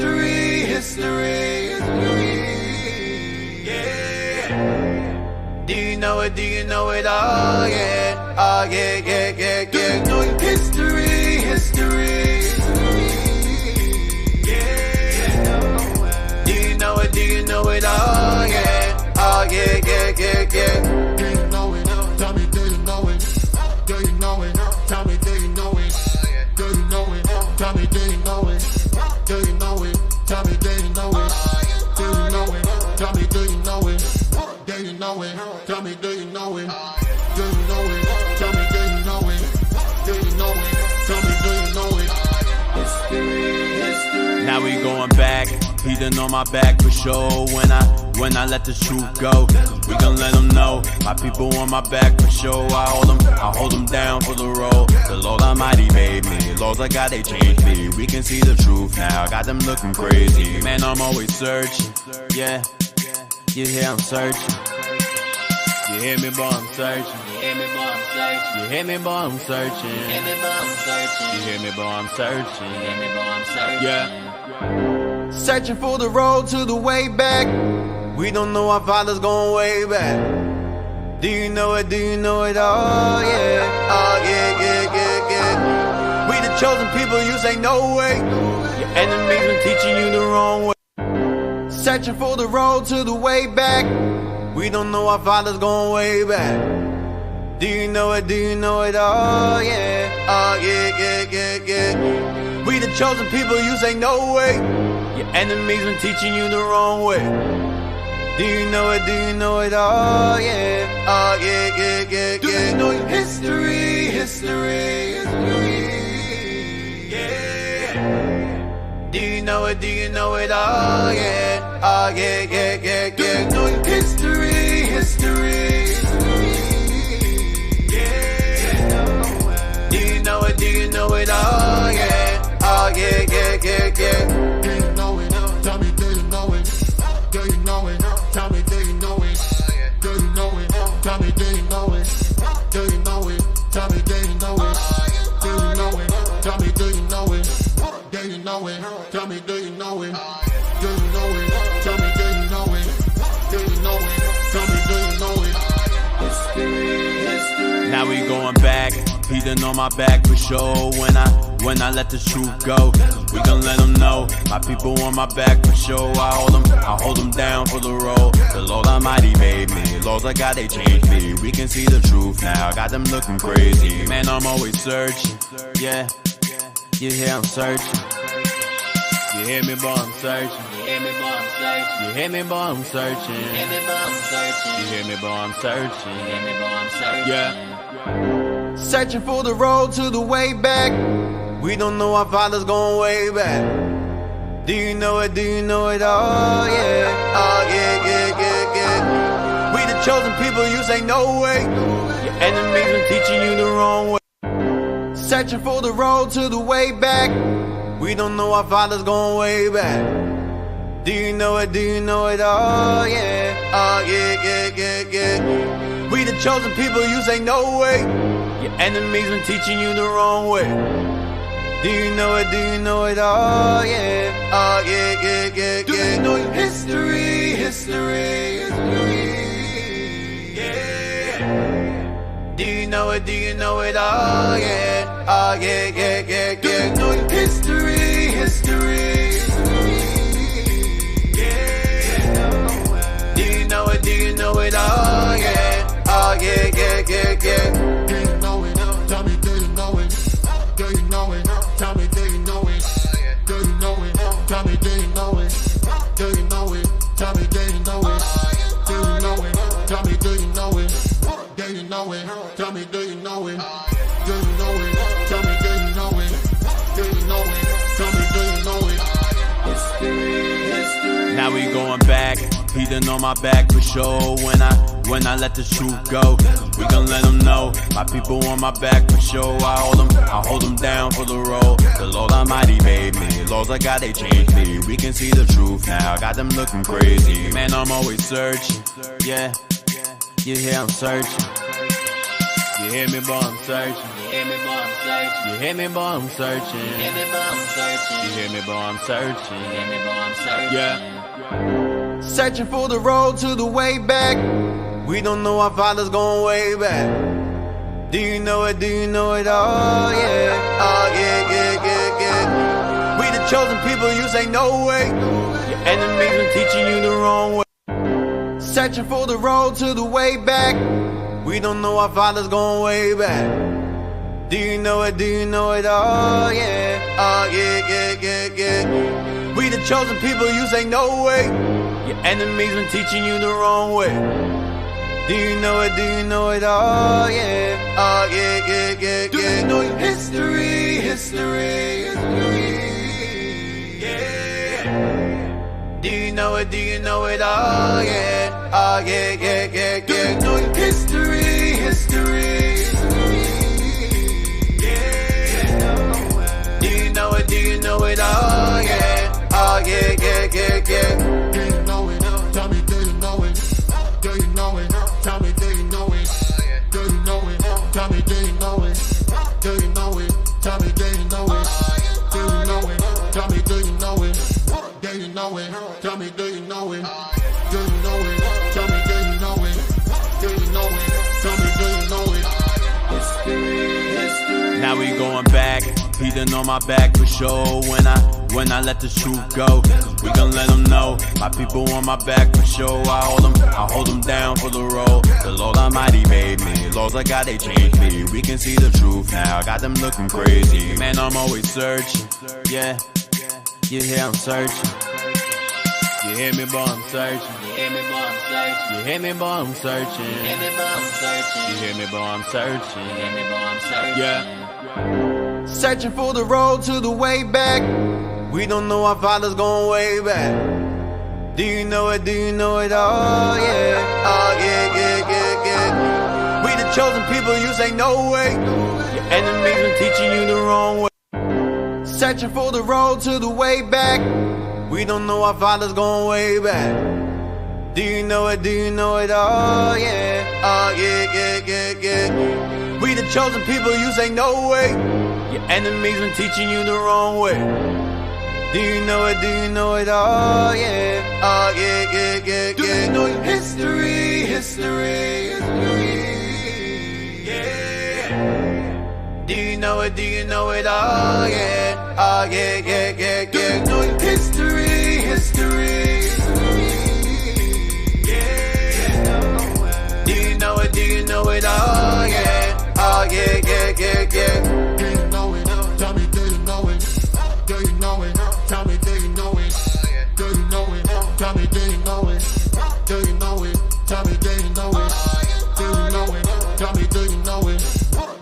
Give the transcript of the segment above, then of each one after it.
history. Yeah. Do you know it? Do you know it? Oh yeah. Oh yeah, yeah, yeah, yeah. Do you know your history? Yeah. Do you know it? Do you know it? Oh yeah. Oh yeah, yeah, yeah, yeah. Do you know it? Tell me, do you know it? Do you know it? Tell me, do you know it? Do you know it? Tell me, do you know it? Do you know it? Tell me, do you know it? Do you know it? Tell me, do you know it? Do you know it? Tell me, do you know it? Do you know it? Tell me, do you know it? Do you know it? Tell me, do you know it? History. Now we going back, he done on my back for sure. When I let the truth go, we gon' let them know. My people on my back for sure. I hold them down for the road. The Lord Almighty made me, laws I got, they changed me. We can see the truth now, got them looking crazy. Man, I'm always searching, yeah. You hear I'm searching. You hear me, boy, I'm searching. You hear me, boy, I'm searching. You hear me, boy, I'm searching. You hear me, boy, I'm searching. You hear me, boy, I'm searching. You hear me, boy, I'm searching. Yeah. Searching for the road to the way back. We don't know our fathers going way back. Do you know it? Do you know it? Oh yeah. Oh yeah, yeah, yeah, yeah. We the chosen people, you say no way. Your enemies been teaching you the wrong way. Searching for the road to the way back. We don't know our fathers going way back. Do you know it? Do you know it? Oh yeah. Oh yeah, yeah, yeah, yeah. We the chosen people, you say no way. Your enemies been teaching you the wrong way. Do you know it? Do you know it? Oh yeah. Oh yeah, yeah, yeah, yeah. Do you know your history? Yeah. Do you know it? Do you know it? Oh yeah. Oh yeah, yeah, yeah, yeah. Do you know your history? Yeah. Do you know it? Do you know it? Oh yeah. Oh yeah, yeah, yeah, yeah. Do you know it? Tell me, do you know it? Do you know it? Tell me, do you know it? Do you know it? Tell me, do you know it? Do you know it? Tell me, do you know it? Do you know it? Tell me, do you know it? Do you know it? Tell me, do you know it? Do you know it? Tell me, do you know it? Do you know it? Tell me, do you know it? History. Now we going back, he done on my back for sure. When I let the truth go, we gon' let them know. My people on my back for sure. I hold them down for the road. The Lord Almighty made me, laws I got, they changed me. We can see the truth now, got them looking crazy. Man, I'm always searching, yeah. You hear I'm searching. You hear me, boy, I'm searching. You hear me, boy, I'm searching. You hear me, boy, I'm searching. You hear me, boy, I'm searching. You hear me, boy, I'm searching. You hear me, boy, I'm searching. Yeah. Searching for the road to the way back. We don't know our fathers going way back. Do you know it? Do you know it? Oh yeah. Oh yeah, yeah, yeah, yeah. We the chosen people, you say no way. Your enemies been teaching you the wrong way. Searching for the road to the way back. We don't know our fathers going way back. Do you know it? Do you know it? Oh yeah. Oh yeah, yeah, yeah, yeah. We the chosen people, you say no way. Your enemies been teaching you the wrong way. Do you know it? Do you know it? Oh yeah. Oh yeah, yeah, yeah, yeah. Do you know your history? Yeah. Do you know it? Do you know it? Oh yeah. Oh yeah, yeah, yeah, yeah. Do you know your history? Yeah. Do you know it? Do you know it? Oh yeah. Oh yeah, yeah, yeah, yeah. Do you know it? Tell me, do you know it? Do you know it? Tell me, do you know it? Do you know it? Tell me, do you know it? Do you know it? Tell me, do you know it? Do you know it? Tell me, do you know it? Do you know it? Tell me, do you know it? Do you know it? Tell me, do you know it? Do you know it? Tell me, do you know it? History. Now we going back, he done on my back for sure. When I let the truth go, we gon' let them know. My people on my back for sure. I hold them down for the road. The Lord Almighty made me, laws I got, they changed me. We can see the truth now, got them looking crazy. Man, I'm always searching, yeah. You hear I'm searching. You hear me, boy, I'm searching. You hear me, boy, I'm searching. You hear me, boy, I'm searching. You hear me, boy, I'm searching. You hear me, boy, I'm searching. You hear me, boy, I'm searching. Yeah. Searching for the road to the way back. We don't know our father's going way back. Do you know it? Do you know it? Oh yeah. Oh yeah, yeah, yeah, yeah. We the chosen people, you say no way. Your enemies been teaching you the wrong way. Searching for the road to the way back. We don't know our father's going way back. Do you know it? Do you know it? Oh yeah. Oh yeah, yeah, yeah, yeah. We the chosen people, you say no way. Your enemies been teaching you the wrong way. Do you know it? Do you know it? Oh yeah. Oh yeah, yeah, yeah, yeah. Do you know your history? History, history. Yeah. Do you know it? Do you know it? Oh yeah. Oh yeah, yeah, yeah, yeah. Do you know your history? History, history. Yeah. Do you know it? Do you know it? Oh yeah. Oh yeah, yeah, yeah, yeah. Do you know it? Tell me, do you know it? Do you know it? Tell me, do you know it? Do you know it? Tell me, do you know it? Do you know it? Tell me, do you know it? Do you know it? Tell me, do you know it? Do you know it? Tell me, do you know it? Do you know it? Tell me, do you know it? Do you know it? Tell me, do you know it? History, history. Now we going back. He done on my back for sure. When I let the truth go, we gon' let them know. My people on my back for sure. I hold them down for the road. The Lord Almighty made me. Laws I got, they changed me. We can see the truth now. Got them looking crazy. Man, I'm always searching. Yeah, you hear I'm searching. You hear me, boy, I'm searching. You hear me, boy, I'm searching. You hear me, boy, I'm searching. You hear me, boy, I'm searching. You hear me, boy, I'm searching. You hear me, boy, I'm searching. Yeah. Searching for the road to the way back. We don't know our father's going way back. Do you know it? Do you know it? Oh yeah. Oh yeah, yeah, yeah, yeah. We the chosen people, you say no way. Your enemies been teaching you the wrong way. Searching for the road to the way back. We don't know our father's going way back. Do you know it? Do you know it? Oh yeah. Oh yeah, yeah, yeah, yeah. We the chosen people, you say no way. Your enemies been teaching you the wrong way. Do you know it? Do you know it? Oh yeah. Oh yeah, yeah, yeah, yeah. Do you know your history? History, history. Yeah. Do you know it? Do you know it? Oh yeah. Oh yeah, yeah, yeah, yeah. Do you know your history? History, history. Yeah. Do you know it? Do you know it? Oh yeah. Oh yeah, yeah, yeah, yeah. Do you know it? Tell me, do you know it? Do you know it? Tell me, do you know it? Do you know it? Tell me, do you know it? Do you know it? Tell me, do you know it? Do you know it? Tell me, do you know it?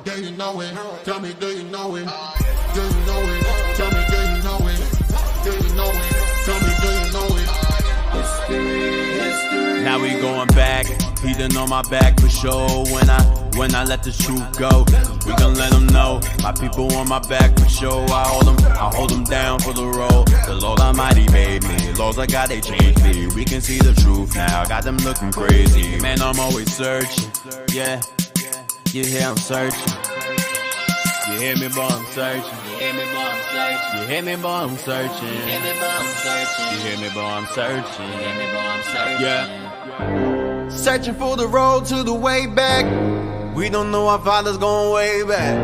Do you know it? Tell me, do you know it? Do you know it? Tell me, do you know it? Do you know it? Tell me, do you know it? History, history. Now we going back. He done on my back for sure. When I let the truth go, we gon' let them know. My people on my back for sure. I hold them down for the road. The Lord Almighty made me. Laws I got, they changed me. We can see the truth now. Got them looking crazy. Man, I'm always searching. Yeah, you hear I'm searching. You hear me, boy, I'm searching. You hear me, boy, I'm searching. You hear me, boy, I'm searching. You hear me, boy, I'm searching. You hear me, boy, I'm searching. You hear me, boy, I'm searching. Yeah. Searching for the road to the way back. We don't know our father's going way back.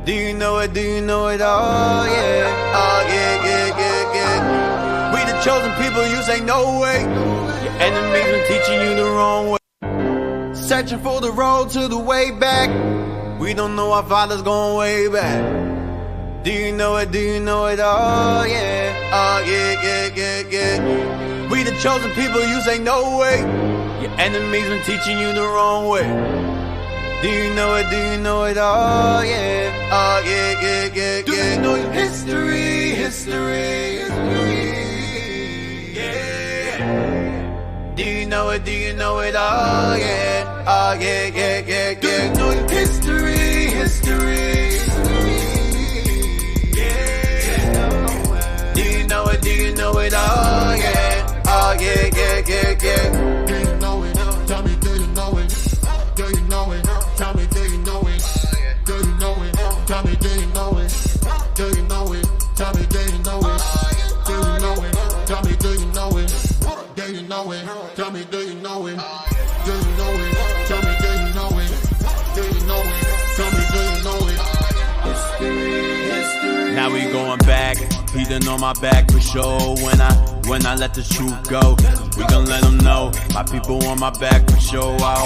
Do you know it? Do you know it? Oh yeah. Oh yeah, yeah, yeah, yeah. We the chosen people, you say no way. Your enemies been teaching you the wrong way. Searching for the road to the way back. We don't know our father's going way back. Do you know it? Do you know it? Oh yeah. Oh yeah, yeah, yeah, yeah. We the chosen people, you say no way. Your enemies been teaching you the wrong way. Do you know it? Do you know it? Oh yeah. Oh yeah, yeah, yeah, yeah. Do you know your history? History, history. Yeah. Do you know it? Do you know it? Oh yeah. Oh yeah, yeah, yeah, yeah. Do you know your history? History, history. Yeah. Do you know it? Do you know it? Oh yeah. Oh yeah, yeah, yeah, yeah. Do you know it? Tell me, do you know it? Do you know it? Tell me, do you know it? know it? Tell me, do you know it? Do you know it? Tell me, do you know it? Do you know it? Tell me, do you know it? History. Now we going back, he done on my back for sure. When I let the truth go, we gon' let them know. My people on my back for sure. I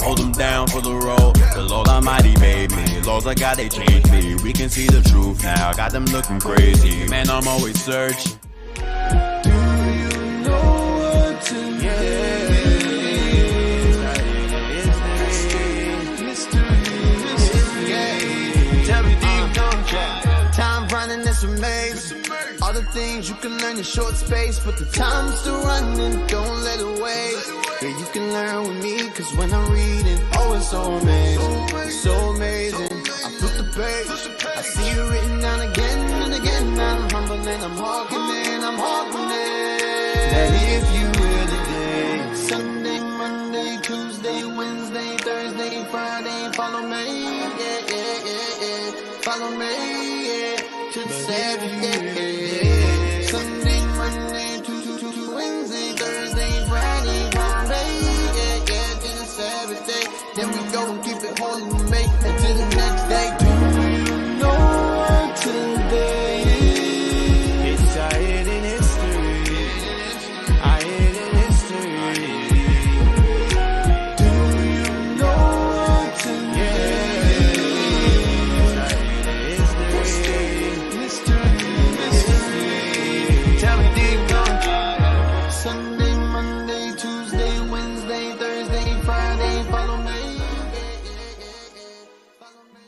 hold them down for the road. The Lord Almighty made me, laws I got, they changed me. We can see the truth now, got them looking crazy. Man, I'm always searching. Do you know what to Time running is amazing. All the things you can learn in short space, but the time's still running, don't let it waste. Yeah, you can learn with me, cause when I'm reading, oh, it's so amazing, it's so amazing. I flip the page, I see it written down again and again. I'm humble and I'm hearkening, that if you will today, Sunday, Monday, Tuesday, Wednesday, Thursday, Friday, follow me, follow me, to the Saturday, Sunday, Monday, Tuesday, Wednesday, Thursday, Friday, follow me, to the Saturday. Then we go and keep it holy and make it to the next day. Do you know what today is? It's our hidden history. Our hidden history. Do you know what today is? Mystery. Tell me, do you know? Sunday, Monday, Tuesday, Wednesday, Thursday, Friday, follow me. Follow me.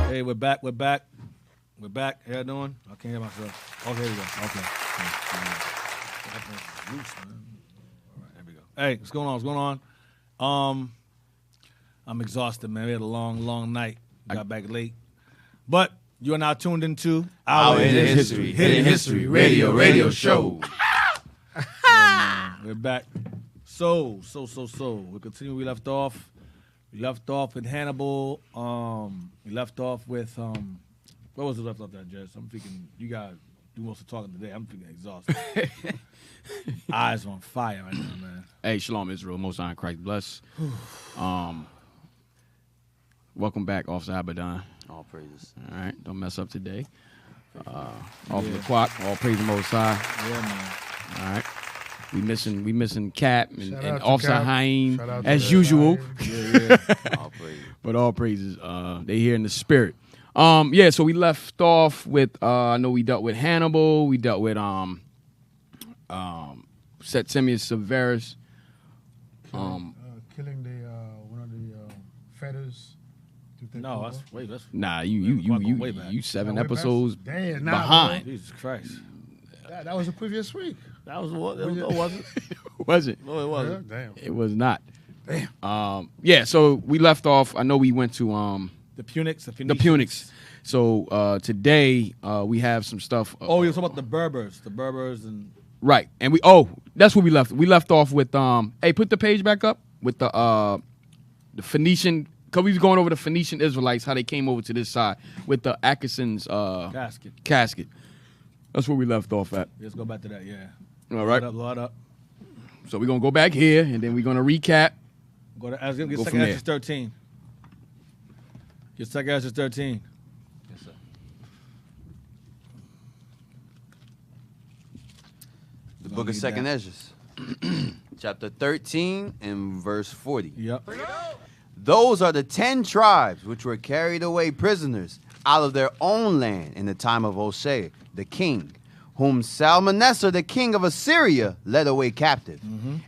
Hey, we're back. How you doing? I can't hear myself. Oh, here we go. Okay. Loose, man. All right, there we go. Hey, what's going on? I'm exhausted, man. We had a long night. Got back late. But you are now tuned into Our Hidden History. Hidden History Radio Show. Yeah, we're back. So. We continue. We left off with Hannibal. We left off with what was it left off that, Jess? I'm thinking you guys do most of the talking today. I'm thinking exhausted. Eyes on fire right now, man. Hey, Shalom Israel, Most High in Christ bless. Welcome back, Officer Abaddon. All praises. All right, don't mess up today. Officer Quack, all praise the Most High. Yeah, man. All right. We missing Cap and Shout out to Officer Cap. Haim Shout out to as Cap. usual. Yeah. All praises. But all praises, they here in the spirit. So we left off with I know we dealt with Hannibal, we dealt with Septimius Severus. Killing the one of the feathers. No, that's Nah, Way back. you 7 Way past- episodes Damn, nah, behind. Jesus Christ. That was the previous week. That was what? No, it wasn't. Was it? No, it wasn't. Yeah, damn. It was not. Damn. So we left off. I know we went to The Punics. the Punics. So today we have some stuff. Oh, you're talking about the Berbers. The Berbers and Right, and that's where we left. We left off with hey, put the page back up with the the Phoenician, because we was going over the Phoenician Israelites, how they came over to this side with the Atkinson's casket. That's where we left off at. Let's go back to that, yeah. All right. Load up. So we're going to go back here, and then we're going to recap. Go to Go second from Ezra 13. Get second Ezra 13. Yes, sir. The book of need Second that. Ezra, chapter 13 and verse 40. Yep. Those are the 10 tribes which were carried away prisoners out of their own land in the time of Hoshea, the king, whom Salmanassar, the king of Assyria, led away captive.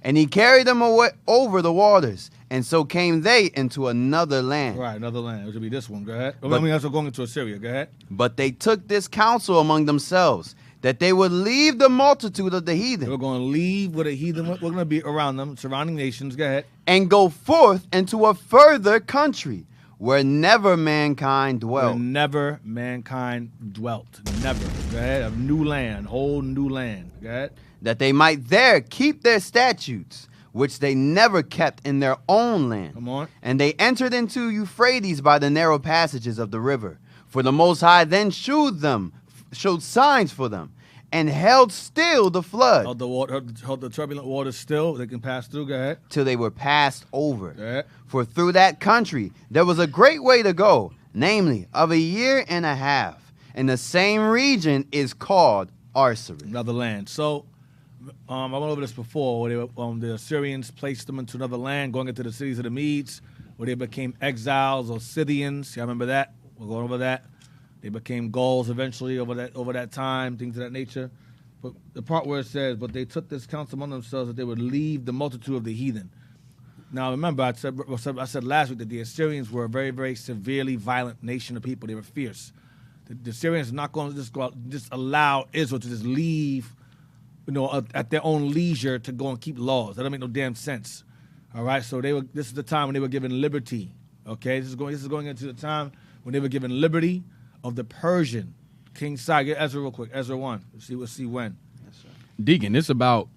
And he carried them away over the waters, and so came they into another land. Right, another land. It should be this one. Go ahead. But- That's going into Assyria. Go ahead. But they took this counsel among themselves, that they would leave the multitude of the We're heathen, going to leave with a heathen. We're going to be around them, surrounding nations. Go ahead. and go forth into a further country, where never mankind Where dwelt. never mankind dwelt. Never. Go ahead. A new land. Whole new land. Go ahead. That they might there keep their statutes, which they never kept in their own land. Come on. And they entered into Euphrates by the narrow passages of the river. For the Most High then showed signs for them, and held still the flood Hold the water. Hold the turbulent waters still. They can pass through. Go ahead. till they were passed over. Go ahead. For through that country there was a great way to go, namely of a year and a half. And the same region is called Arsaris. Another land. So, I went over this before, where they were, the Assyrians placed them into another land, going into the cities of the Medes, where they became exiles or Scythians. Y'all remember that? We're going over that. They became Gauls eventually over that time, things of that nature. But the part where it says, but they took this counsel among themselves that they would leave the multitude of the heathen. Now remember, I said last week that the Assyrians were a very, very severely violent nation of people. They were fierce. The Assyrians are not going to just go out, just allow Israel to just leave, at their own leisure to go and keep laws. That don't make no damn sense. All right, so this is the time when they were given liberty. Okay, this is going into the time when they were given liberty of the Persian King Cyrus. Get Ezra real quick. Ezra 1. We'll see when. Deacon, it's about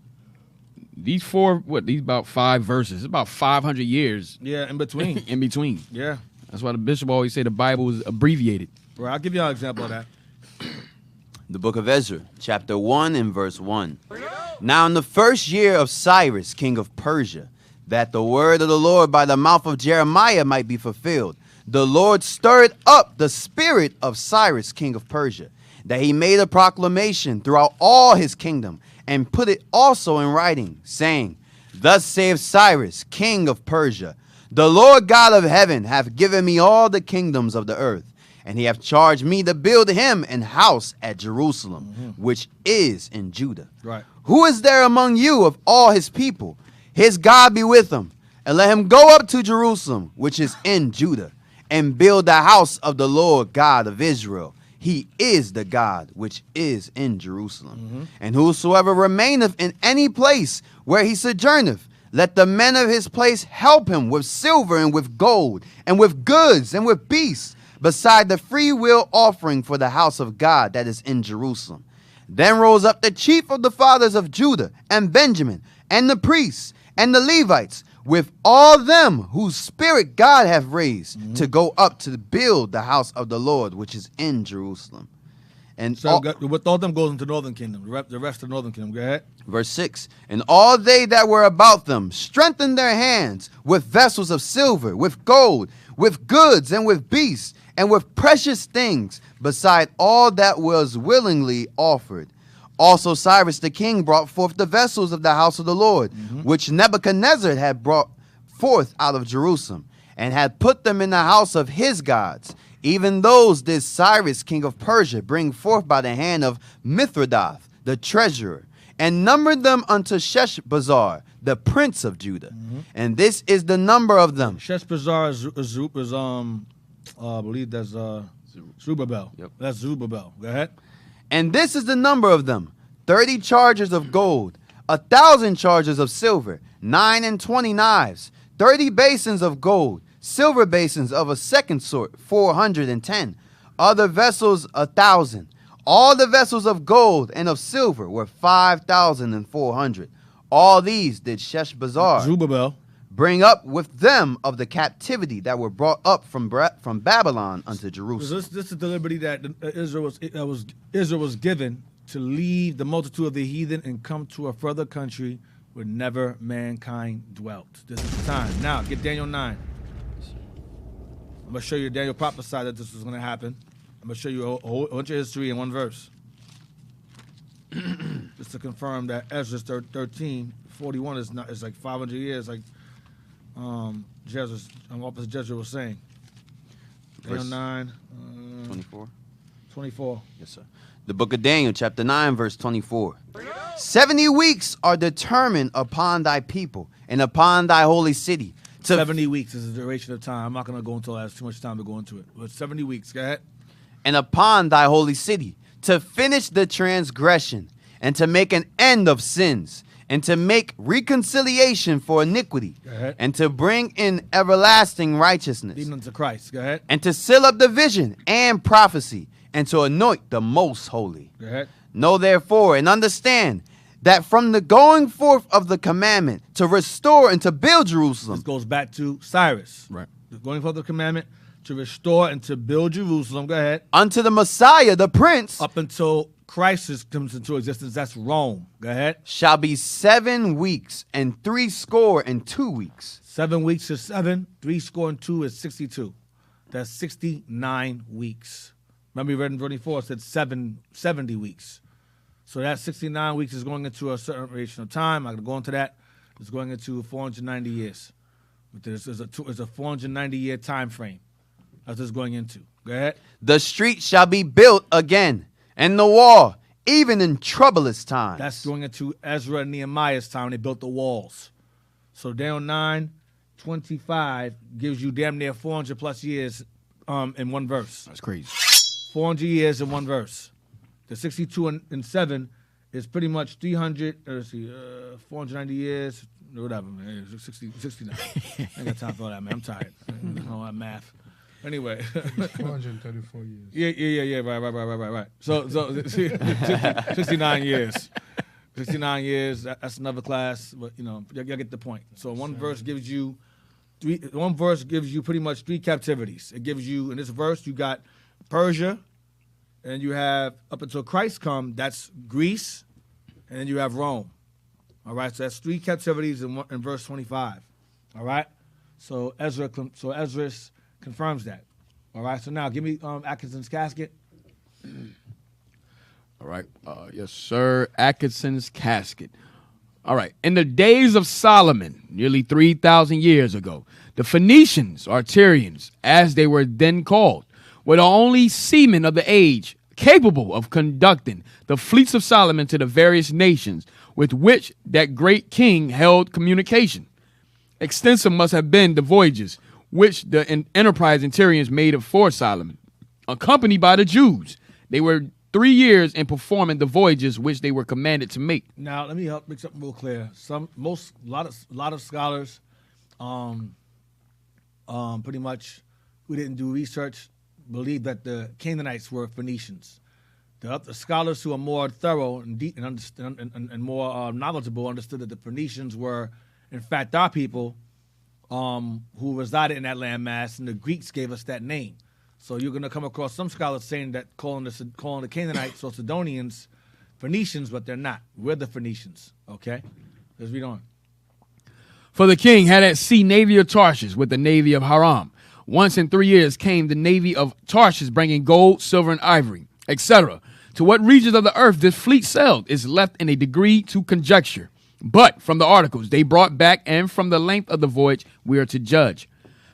these about 5 verses. It's about 500 years Yeah, in between. in between. Yeah. That's why the bishop always say the Bible is abbreviated. Right, I'll give you an example of that. The book of Ezra, chapter 1 and verse 1. Now in the first year of Cyrus, king of Persia, that the word of the Lord by the mouth of Jeremiah might be fulfilled, the Lord stirred up the spirit of Cyrus, king of Persia, that he made a proclamation throughout all his kingdom, and put it also in writing, saying, Thus saith Cyrus, king of Persia, the Lord God of heaven hath given me all the kingdoms of the earth, and he hath charged me to build him an house at Jerusalem, which is in Judah. Right. Who is there among you of all his people? His God be with him, and let him go up to Jerusalem, which is in Judah, and build the house of the Lord God of Israel. He is the God which is in Jerusalem. And whosoever remaineth in any place where he sojourneth, let the men of his place help him with silver and with gold, and with goods and with beasts, beside the free will offering for the house of God that is in Jerusalem. Then rose up the chief of the fathers of Judah and Benjamin, and the priests, and the Levites, with all them whose spirit God hath raised, to go up to build the house of the Lord, which is in Jerusalem. And So with all them goes into northern kingdom. The rest of the northern kingdom. Go ahead. verse 6, and all they that were about them strengthened their hands with vessels of silver, with gold, with goods, and with beasts, and with precious things, beside all that was willingly offered. Also Cyrus the king brought forth the vessels of the house of the Lord, which Nebuchadnezzar had brought forth out of Jerusalem, and had put them in the house of his gods. Even those did Cyrus king of Persia bring forth by the hand of Mithridath the treasurer, and numbered them unto Sheshbazzar, the prince of Judah. And this is the number of them. Sheshbazzar is I believe that's Zerubbabel. Yep. That's Zerubbabel. Go ahead. And this is the number of them: 30 chargers of gold, 1,000 chargers of silver, 29 knives, 30 basins of gold, silver basins of a second sort, 410, other vessels 1,000. All the vessels of gold and of silver were 5,400. All these did Sheshbazzar. Zerubbabel. bring up with them of the captivity that were brought up from Babylon unto Jerusalem. This is the liberty that Israel was given to leave the multitude of the heathen and come to a further country where never mankind dwelt. This is the time. Now, get Daniel 9. I'm going to show you Daniel prophesied that this was going to happen. I'm going to show you a whole bunch of history in one verse. Just to confirm that Ezra 13:41 is like 500 years, like Officer Jezreel was saying. Daniel 9. 24. 24. Yes, sir. The book of Daniel, chapter 9, verse 24. 70 weeks are determined upon thy people and upon thy holy city. 70 weeks is the duration of time. I'm not going to go until I have too much time to go into it. But 70 weeks, go ahead. And upon thy holy city, to finish the transgression, and to make an end of sins, and to make reconciliation for iniquity, and to bring in everlasting righteousness, leading unto Christ. Go ahead. And to seal up the vision and prophecy, and to anoint the most holy. Go ahead. Know therefore and understand that from the going forth of the commandment to restore and to build Jerusalem. This goes back to Cyrus. Right. Going forth of the commandment to restore and to build Jerusalem. Go ahead. Unto the Messiah, the Prince. Up until Christ comes into existence. That's Rome. Go ahead. Shall be 7 weeks and 62 weeks. 7 weeks is 7. 62 is 62. That's 69 weeks. Remember, we read in 24, it said 70 weeks. So that 69 weeks is going into a certain duration of time. I'm going to go into that. It's going into 490 years. There's a 490-year time frame. That's what it's going into. Go ahead. The street shall be built again, and the wall, even in troublous times. That's going into Ezra and Nehemiah's time. They built the walls. So Daniel 9:25 gives you damn near 400 plus years in one verse. That's crazy. 400 years in one verse. The 62 and 7 is pretty much 300, 490 years, whatever, man. 69. I ain't got time for all that, man. I'm tired. I don't know that math. Anyway. 434 years. Yeah. Right. So 69 years. 69 years, that's another class, but y'all get the point. So one verse gives you pretty much 3 captivities. It gives you, in this verse, you got Persia, and you have, up until Christ come, that's Greece, and then you have Rome. All right, so that's 3 captivities in verse 25. All right, so Ezra confirms that. All right, so now give me Atkinson's casket. All right, yes, sir. Atkinson's casket. All right, in the days of Solomon, nearly 3,000 years ago, the Phoenicians, or Tyrians, as they were then called, were the only seamen of the age capable of conducting the fleets of Solomon to the various nations with which that great king held communication. Extensive must have been the voyages which the enterprising Tyrians made for Solomon, accompanied by the Jews. They were 3 years in performing the voyages which they were commanded to make. Now, let me help make something real clear. A lot of scholars, pretty much, who didn't do research, believe that the Canaanites were Phoenicians. The scholars who are more thorough and deep and more knowledgeable understood that the Phoenicians were, in fact, our people who resided in that landmass, and the Greeks gave us that name. So you're going to come across some scholars saying that calling the Canaanites or Sidonians Phoenicians, but they're not. We're the Phoenicians. Okay, let's read on. For the king had at sea navy of Tarshish with the navy of Haram. Once in 3 years came the navy of Tarshish, bringing gold, silver, and ivory, etc. To what regions of the earth this fleet sailed is left in a degree to conjecture. But from the articles they brought back and from the length of the voyage we are to judge.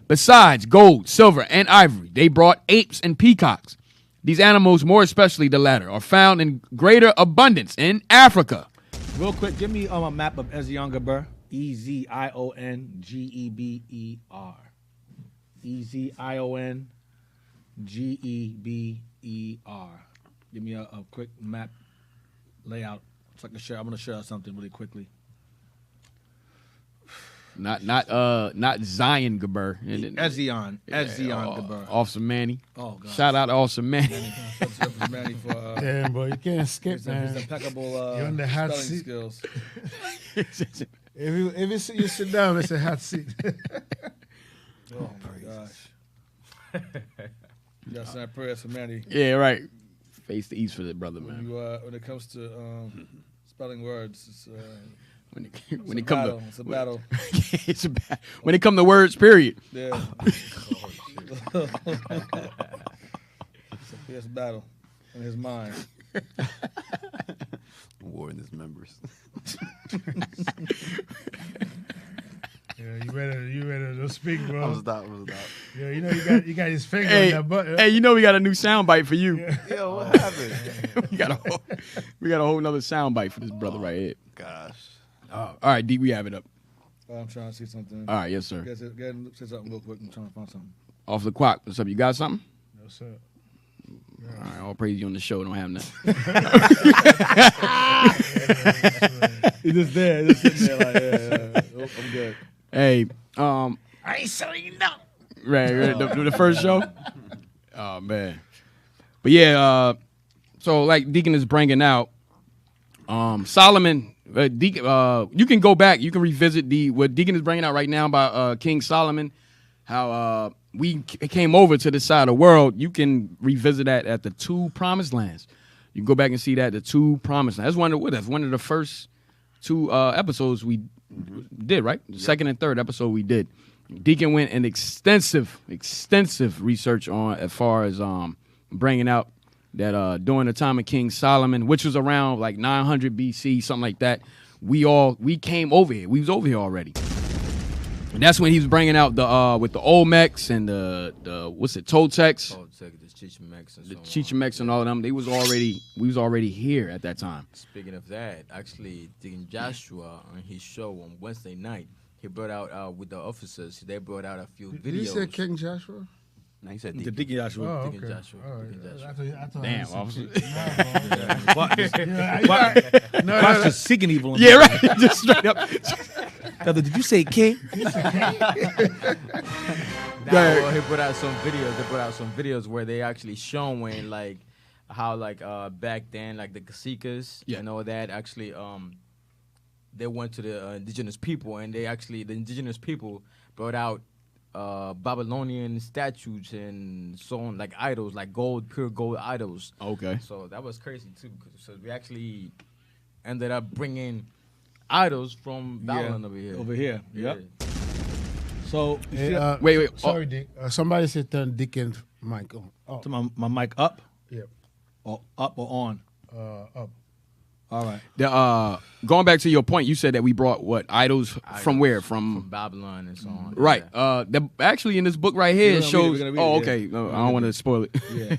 Besides gold, silver, and ivory, they brought apes and peacocks. These animals, more especially the latter, are found in greater abundance in Africa. Real quick, give me a map of Eziongeber. Eziongeber. Eziongeber. Give me a quick map layout so I can share. I'm gonna share something really quickly. Not Zion Geber. Ezion Geber. Officer Manny. Oh God. Shout out to Officer Manny. Manny for Damn, boy, you can't skip, his man. impeccable You're on the hot spelling seat. skills. If you sit down, it's a hot seat. Oh my gosh. That's not prayer for Manny. Yeah, right. Face the east for the brother, man. When it comes to spelling words, it's When it battle. come It's a battle. to when it come to words, period. Yeah. It's a fierce battle in his mind. War in his members. Yeah, you better just speak, bro. Stop. Yeah, you know you got his finger Hey, on that button. hey, you know we got a new sound bite for you. Yo, what happened? we got a whole nother sound bite for this brother right here. Gosh. All right, D, we have it up. I'm trying to see something. All right, yes, sir. Go ahead and say something real quick. I'm trying to find something. Off the clock. What's up? You got something? No, sir. All right, all praise you on the show. Don't have nothing. He's just there, just sitting there like, yeah. I'm good. Hey, I ain't selling you now. right, the first show. Oh man, but yeah. So like Deacon is bringing out, Solomon. Deacon, you can go back. You can revisit what Deacon is bringing out right now by King Solomon. How we came over to this side of the world. You can revisit that at the two promised lands. You can go back and see that the two promised lands. That's one of the first two episodes we did, right? The second and third episode we did. Deacon went in extensive research on as far as bringing out that during the time of King Solomon, which was around like 900 BC, something like that, we came over here. We was over here already. And that's when he was bringing out the with the Olmecs and the Toltecs, The Chichimecs and the so on. Chichimecs and all of them. We was already here at that time. Speaking of that, actually, Deacon Joshua on his show on Wednesday night, he brought out with the officers. They brought out a few videos. Did you say King Joshua? No, he said The Deacon. Deacon Joshua. Oh, Deacon okay. Joshua. All right. Deacon Joshua. I thought Damn, some officer. shit. Watch the seeking evil. Yeah, right. Just straight up. Did you say king? Well, he put out some videos. They put out some videos where they actually showing like how like back then like the Caciques and all that actually they went to the indigenous people and the indigenous people brought out Babylonian statues and so on, like idols, like pure gold idols. Okay. So that was crazy too. So we actually ended up bringing idols from Babylon over here. Over here. Yeah. Yep. So you Hey, see Wait. Sorry, Dick. Somebody said turn Deacon's mic on. Oh, to my mic up yep. or up or on? Up. All right. Going back to your point, you said that we brought what idols from where? From Babylon and so on. Right. Yeah. Actually, in this book right here, it shows. we're gonna read it, Okay. yeah. No, I don't want to spoil it. Yeah.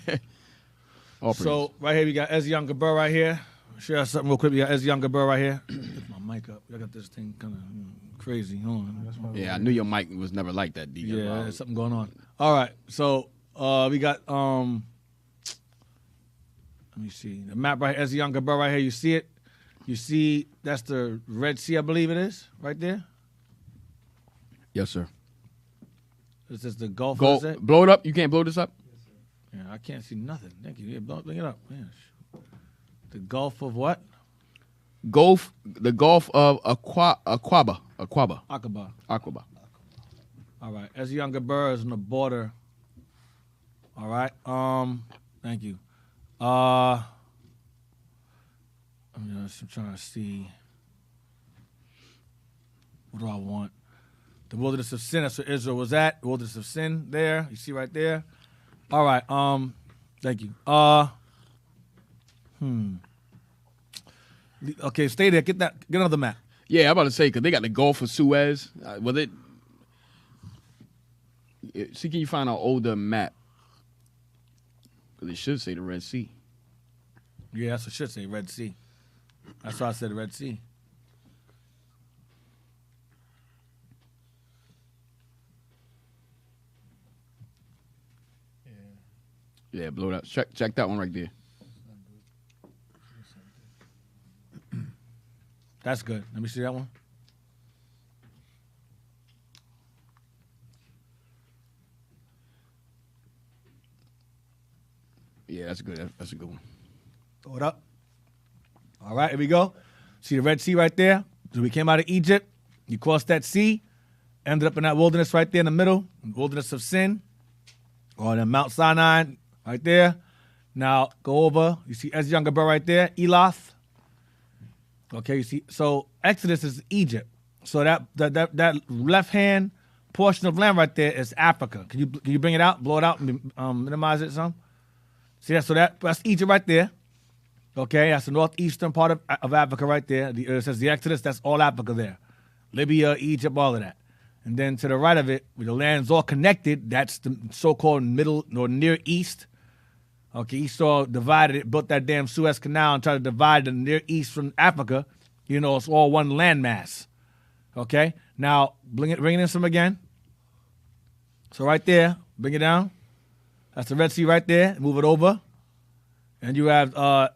All praise. So right here we got Ez Younger Burr right here. Share something real quick. We got Ez Younger Burr right here. Lift my mic up. I got this thing kind of crazy. Hold on. Yeah, I knew your mic was never like that, D. Yeah, there's something going on. All right. So we got let me see the map right here. Ez Younger Burr right here. You see it? You see that's the Red Sea, I believe it is, right there. Yes, sir. This is the Gulf. Go Is it? blow it up. You can't blow this up. Yeah, I can't see nothing. Thank you. Yeah, bring it up. Yeah. The Gulf of what? The Gulf of Aqaba. Aqaba. All right. Ez Younger Burr is on the border. All right. Thank you. I'm just trying to see. What do I want? The wilderness of sin. That's where Israel was at. The wilderness of sin. There. You see right there. All right. Thank you. Okay, stay there. Get another map. Yeah, I'm about to say because they got the Gulf of Suez. See, can you find an older map? Because it should say the Red Sea. Yeah, that's what it should say, Red Sea. That's why I said Red Sea. Yeah, blow it up. Check that one right there. That's good. Let me see that one. Yeah, that's good. That's a good one. Throw it up. All right, here we go. See the Red Sea right there? So we came out of Egypt. You crossed that sea, ended up in that wilderness right there in the middle, wilderness of sin, or the Mount Sinai right there. Now go over. You see Ezra and Geber right there, Eloth. Okay, you see. So Exodus is Egypt. So that left hand portion of land right there is Africa. Can you bring it out, blow it out, and minimize it some? See that? So that's Egypt right there. Okay, that's the northeastern part of Africa right there. It says the Exodus. That's all Africa there. Libya, Egypt, all of that. And then to the right of it, where the land's all connected, that's the so-called Middle or Near East. Okay, Esau divided it, built that damn Suez Canal and tried to divide the Near East from Africa. You know, it's all one landmass. Okay, now bring it in some again. So right there, bring it down. That's the Red Sea right there. Move it over. And you have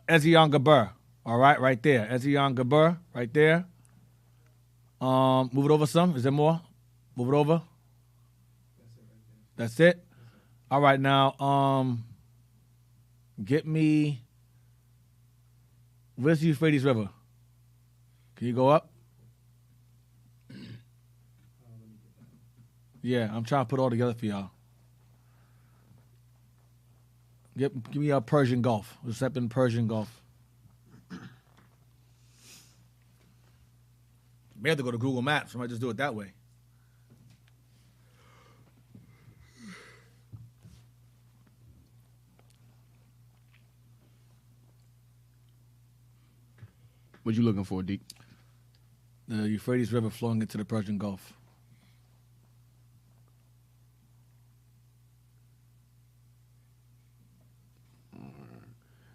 Ezion Geber. All right there. Ezion Geber, right there. Move it over some. Is there more? Move it over. That's it. All right, now, get me. Where's the Euphrates River? Can you go up? Yeah, I'm trying to put it all together for y'all. Give me a Persian Gulf. What's up in Persian Gulf? May have to go to Google Maps. I might just do it that way. What you looking for, Deke? The Euphrates River flowing into the Persian Gulf.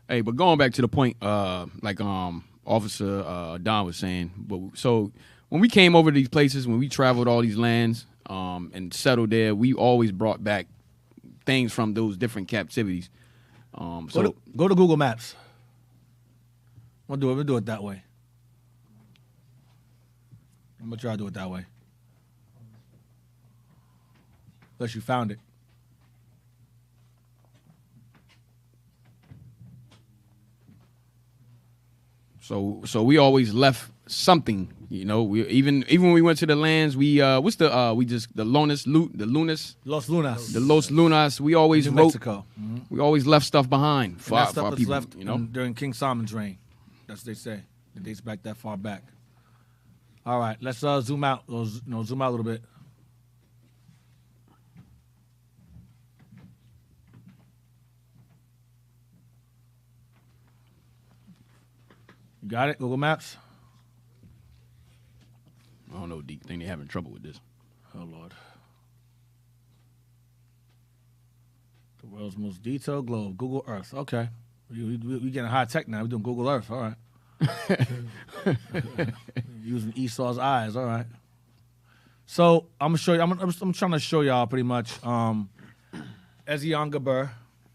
Hey, but going back to the point, Officer Don was saying, so when we came over to these places, when we traveled all these lands and settled there, we always brought back things from those different captivities. Go to Google Maps. We'll do it that way. I'm gonna try to do it that way. Unless you found it. So we always left something, you know. We even when we went to the lands, Los Lunas. We always New wrote. Mexico. Mm-hmm. We always left stuff behind for And that our stuff that's people, left you know. during King Solomon's reign. That's what they say. It dates back that far back. All right, let's zoom out. Zoom out a little bit. You got it? Google Maps? I don't know, Deke. Think they're having trouble with this. Oh, Lord. The world's most detailed globe. Google Earth. Okay. We getting high tech now. We're doing Google Earth. All right. Using Esau's eyes. All right. So I'm gonna show you. I'm trying to show y'all pretty much. Ezion Geber,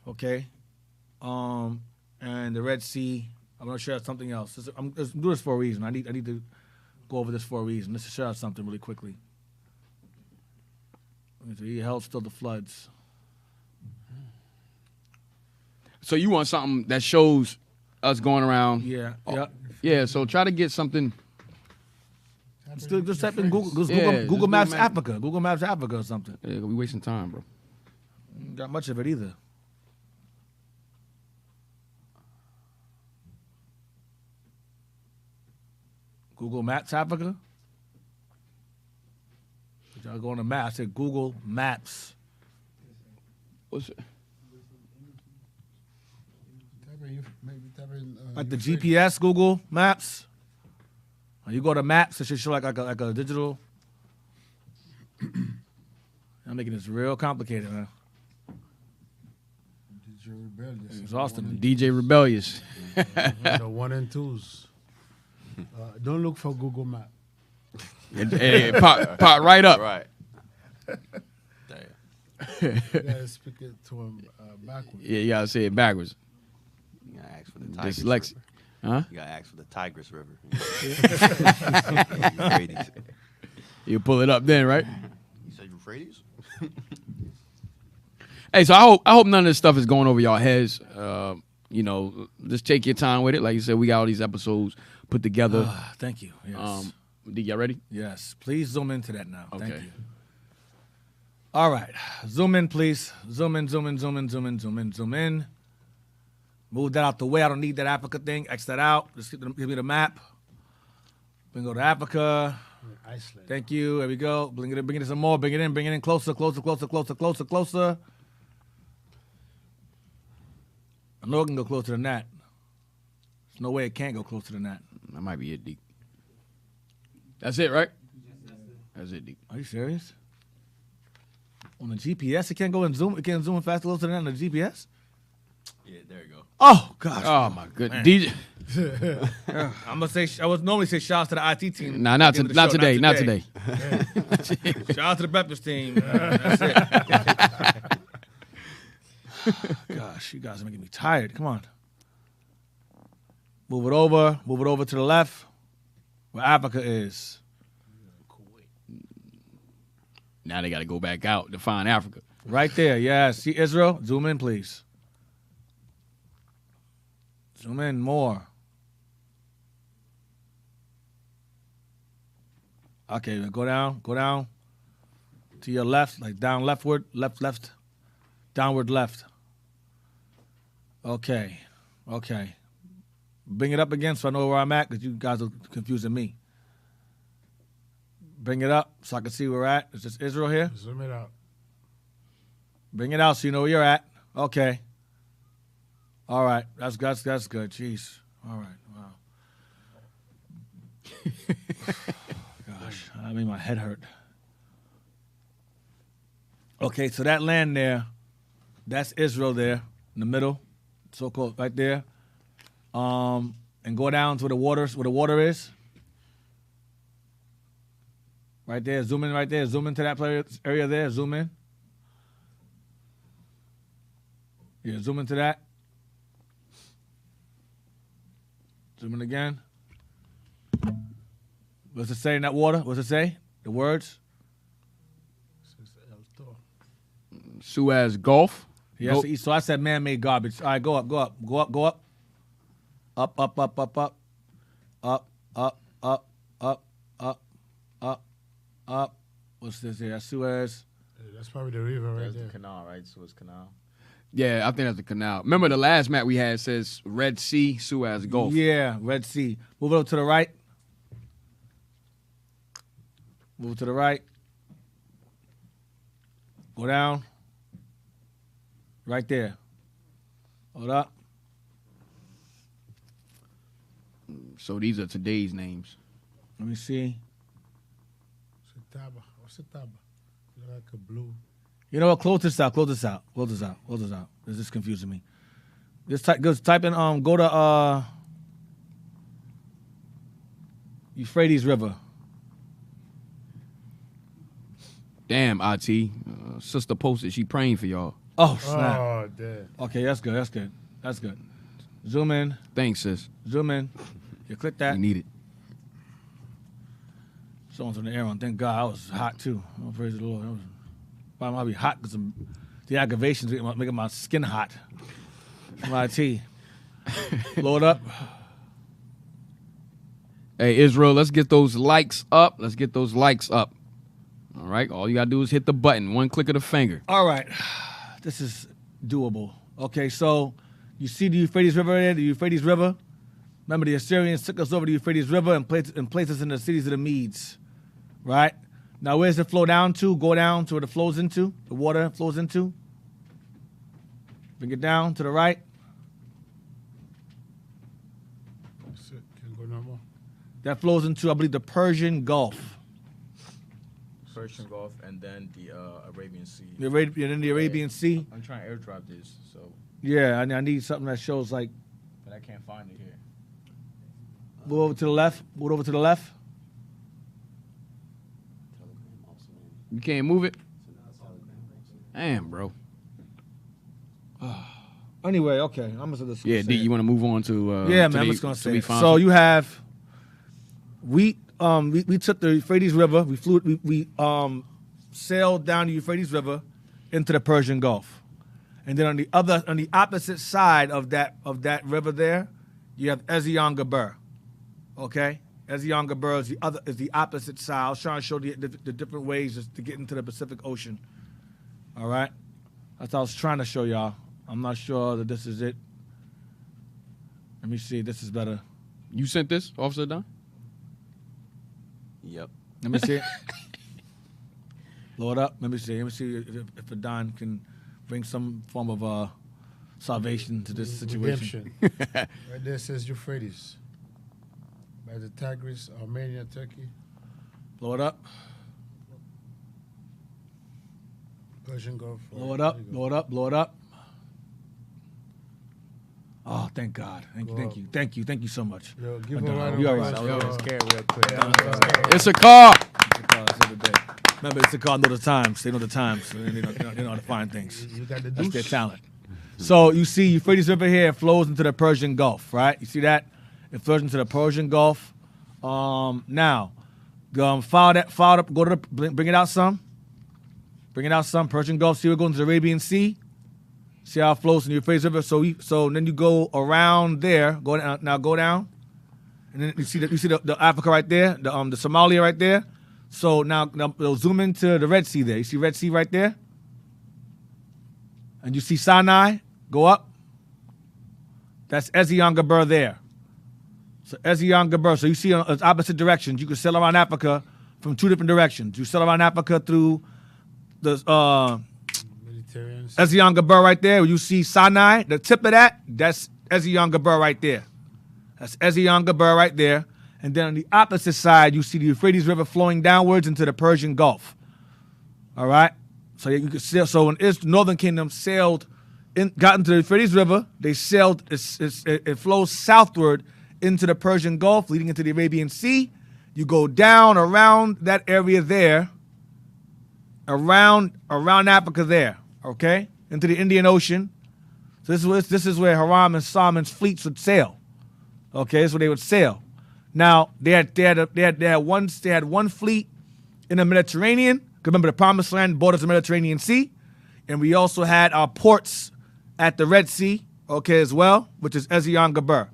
okay, and the Red Sea. I'm gonna show you something else. I'm doing this for a reason. I need to go over this for a reason. Let's show you something really quickly. He held still the floods. So you want something that shows us going around? Yeah. Yeah. So try to get something. Just type in Google Google Maps Map. Africa. Google Maps Africa or something. Yeah, we wasting time, bro. Ain't got much of it either. Google Maps Africa? Y'all go on the map. I said Google Maps. What's it? Like the GPS Google Maps? Or you go to Maps, it should show like a digital. I'm making this real complicated, man. DJ Rebellious. Exhausting. DJ Rebellious. The 1 and 2s. Don't look for Google Map. Hey, pop right up. Right. You gotta speak it to him backwards. Yeah, you gotta say it backwards. You gotta ask for the Tigris Dyslexia. River. Huh? You gotta ask for the Tigris River. Euphrates. You pull it up then, right? You said Euphrates? Hey, so I hope none of this stuff is going over y'all heads. You know, just take your time with it. Like you said, we got all these episodes put together. Thank you. Yes. D, y'all ready? Yes. Please zoom into that now. Thank Okay. you. All right. Zoom in, please. Zoom in, zoom in, zoom in, zoom in, zoom in, zoom in. Move that out the way. I don't need that Africa thing. X that out. Just give me the map. We can go to Africa. Iceland. Thank you. There we go. Bring it in some more. Bring it in closer, closer, closer, closer, closer, closer. I know it can go closer than that. There's no way it can't go closer than that. That might be it, D. That's it, right? That's it, D. Are you serious? On the GPS, it can't go and zoom. It can't zoom faster closer than that on the GPS. Yeah, there you go. Oh gosh. Oh my goodness. Man. DJ. I'm gonna say I would normally say shout out to the IT team. Nah, not At the end not of the today. show. Not today. Shout out to the breakfast team. That's it. Gosh, you guys are making me tired. Come on. Move it over. Move it over to the left, where Africa is. Now they got to go back out to find Africa. Right there. Yeah. See Israel? Zoom in, please. Zoom in more. Okay, go down to your left, like down leftward, left, downward left. Okay. Bring it up again so I know where I'm at because you guys are confusing me. Bring it up so I can see where we're at. Is this Israel here? Zoom it out. Bring it out so you know where you're at. Okay. All right. That's good. Jeez. All right. Wow. Gosh, I mean, my head hurt. Okay, so that land there, that's Israel there in the middle, so-called right there. And go down to where the water is. Right there, zoom in right there. Zoom into that area there. Zoom in. Yeah, zoom into that. Zoom in again. What's it say in that water? What's it say? The words? Suez Gulf. Yes. So I said man-made garbage. All right, go up. Up. What's this here? Suez. That's probably the river right That's there. the canal, right? Suez Canal. Yeah, I think that's the canal. Remember the last map we had says Red Sea, Suez Gulf. Yeah, Red Sea. Move it up to the right. Move to the right. Go down. Right there. Hold up. So these are today's names. Let me see. Setaba. What's Setaba? Look like a blue. You know what? Close this out. This is confusing me. Just type in go to Euphrates River. Damn, IT. Sister posted she praying for y'all. Oh snap. Oh, damn. Okay, that's good. Zoom in. Thanks, sis. Zoom in. You click that. You need it. Someone's on the air on. Thank God I was hot too. Oh, praise the Lord. I might be hot because the aggravations making my skin hot. My tea. Load up. Hey, Israel, let's get those likes up. All right, all you got to do is hit the button. One click of the finger. All right. This is doable. Okay, so you see the Euphrates River there? The Euphrates River? Remember, the Assyrians took us over the Euphrates River and placed us in the cities of the Medes, right? Now, where's it flow down to? Go down to where it flows into, the water flows into. Bring it down to the right. That's it. Can't go no more. That flows into, I believe, the Persian Gulf. Persian Gulf, and then the Arabian Sea. The Arabian Sea. I'm trying to airdrop this, so Yeah, I need something that shows like. but I can't find it here. Move over to the left. Move over to the left. You can't move it? Damn, bro. Anyway, okay. I'm just gonna Yeah, D, you want to move on to yeah, man. to I'm the- just gonna to say. the It. final- So you have. We took the Euphrates River. We sailed down the Euphrates River into the Persian Gulf, and then on the opposite side of that river there, you have Ezion Geber. Okay, Ezi on Geber is the opposite side. I was trying to show the different ways to get into the Pacific Ocean. All right? That's what I was trying to show y'all. I'm not sure that this is it. Let me see. This is better. You sent this, Officer Don? Yep. Let me see it. Blow it up. Let me see. Let me see if Don can bring some form of salvation to this situation. Redemption. Right there says Euphrates. By the Tigris, Armenia, Turkey. Blow it up. Persian Gulf. Blow it up. Blow it up. Blow it up. Oh, thank God. Thank you so much. Yo, give Don, a round of you all applause right. for, Let's carry real quick. It's a car. Remember, it's the call know the times. They know the times. They know how to find things. You got the That's deuce. their talent. So you see Euphrates River here flows into the Persian Gulf, right? You see that? It flows into the Persian Gulf. Now, file up, go to bring it out some. Bring it out some. Persian Gulf, see we're going to the Arabian Sea. See how it flows in the Euphrates River. So then you go around there. Go down. And then you see the Africa right there, the Somalia right there. So now they'll zoom into the Red Sea there. You see Red Sea right there? And you see Sinai, go up. That's Ezi on Geber there. So Ezi on Geber. So you see it's opposite directions. You can sail around Africa from two different directions. You sail around Africa through the Mediterranean. Ezi on Geber right there. You see Sinai, the tip of that's Ezi on Geber right there. That's Ezi on Geber right there. And then on the opposite side, you see the Euphrates River flowing downwards into the Persian Gulf. All right? So you can sail. So when the Northern Kingdom got into the Euphrates River, they sailed, it flows southward into the Persian Gulf, leading into the Arabian Sea. You go down around that area there, around Africa there, okay? Into the Indian Ocean. So this is where Hiram and Solomon's fleets would sail. Okay, that's where they would sail. Now they had one fleet in the Mediterranean. Remember, the Promised Land borders the Mediterranean Sea, and we also had our ports at the Red Sea, okay, as well, which is Ezi on Geber.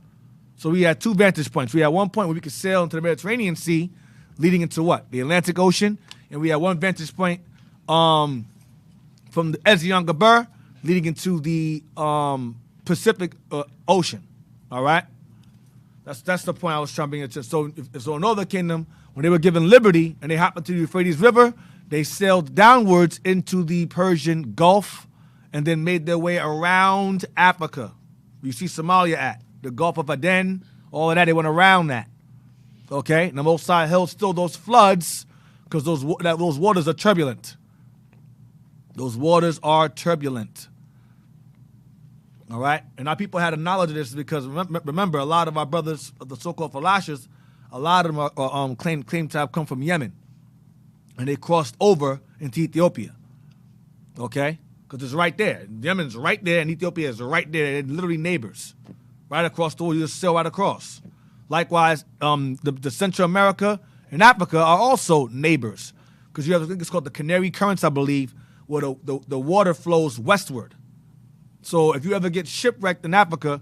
So we had two vantage points. We had one point where we could sail into the Mediterranean Sea, leading into what? The Atlantic Ocean, and we had one vantage point from the Ezi on Geber, leading into the Pacific Ocean. All right. That's the point I was trying to bring it to. So in Northern Kingdom, when they were given liberty and they hopped into the Euphrates River, they sailed downwards into the Persian Gulf and then made their way around Africa. You see Somalia at the Gulf of Aden, all of that. They went around that. Okay, and the Most High held still those floods because those waters are turbulent. Those waters are turbulent. All right, and our people had a knowledge of this because remember, a lot of our brothers, the so-called Falashas, a lot of them are claim to have come from Yemen, and they crossed over into Ethiopia. Okay, because it's right there. Yemen's right there, and Ethiopia is right there. They're literally neighbors, right across the world. You just sail right across. Likewise, the Central America and Africa are also neighbors because you have, I think it's called the Canary Currents, I believe, where the water flows westward. So if you ever get shipwrecked in Africa,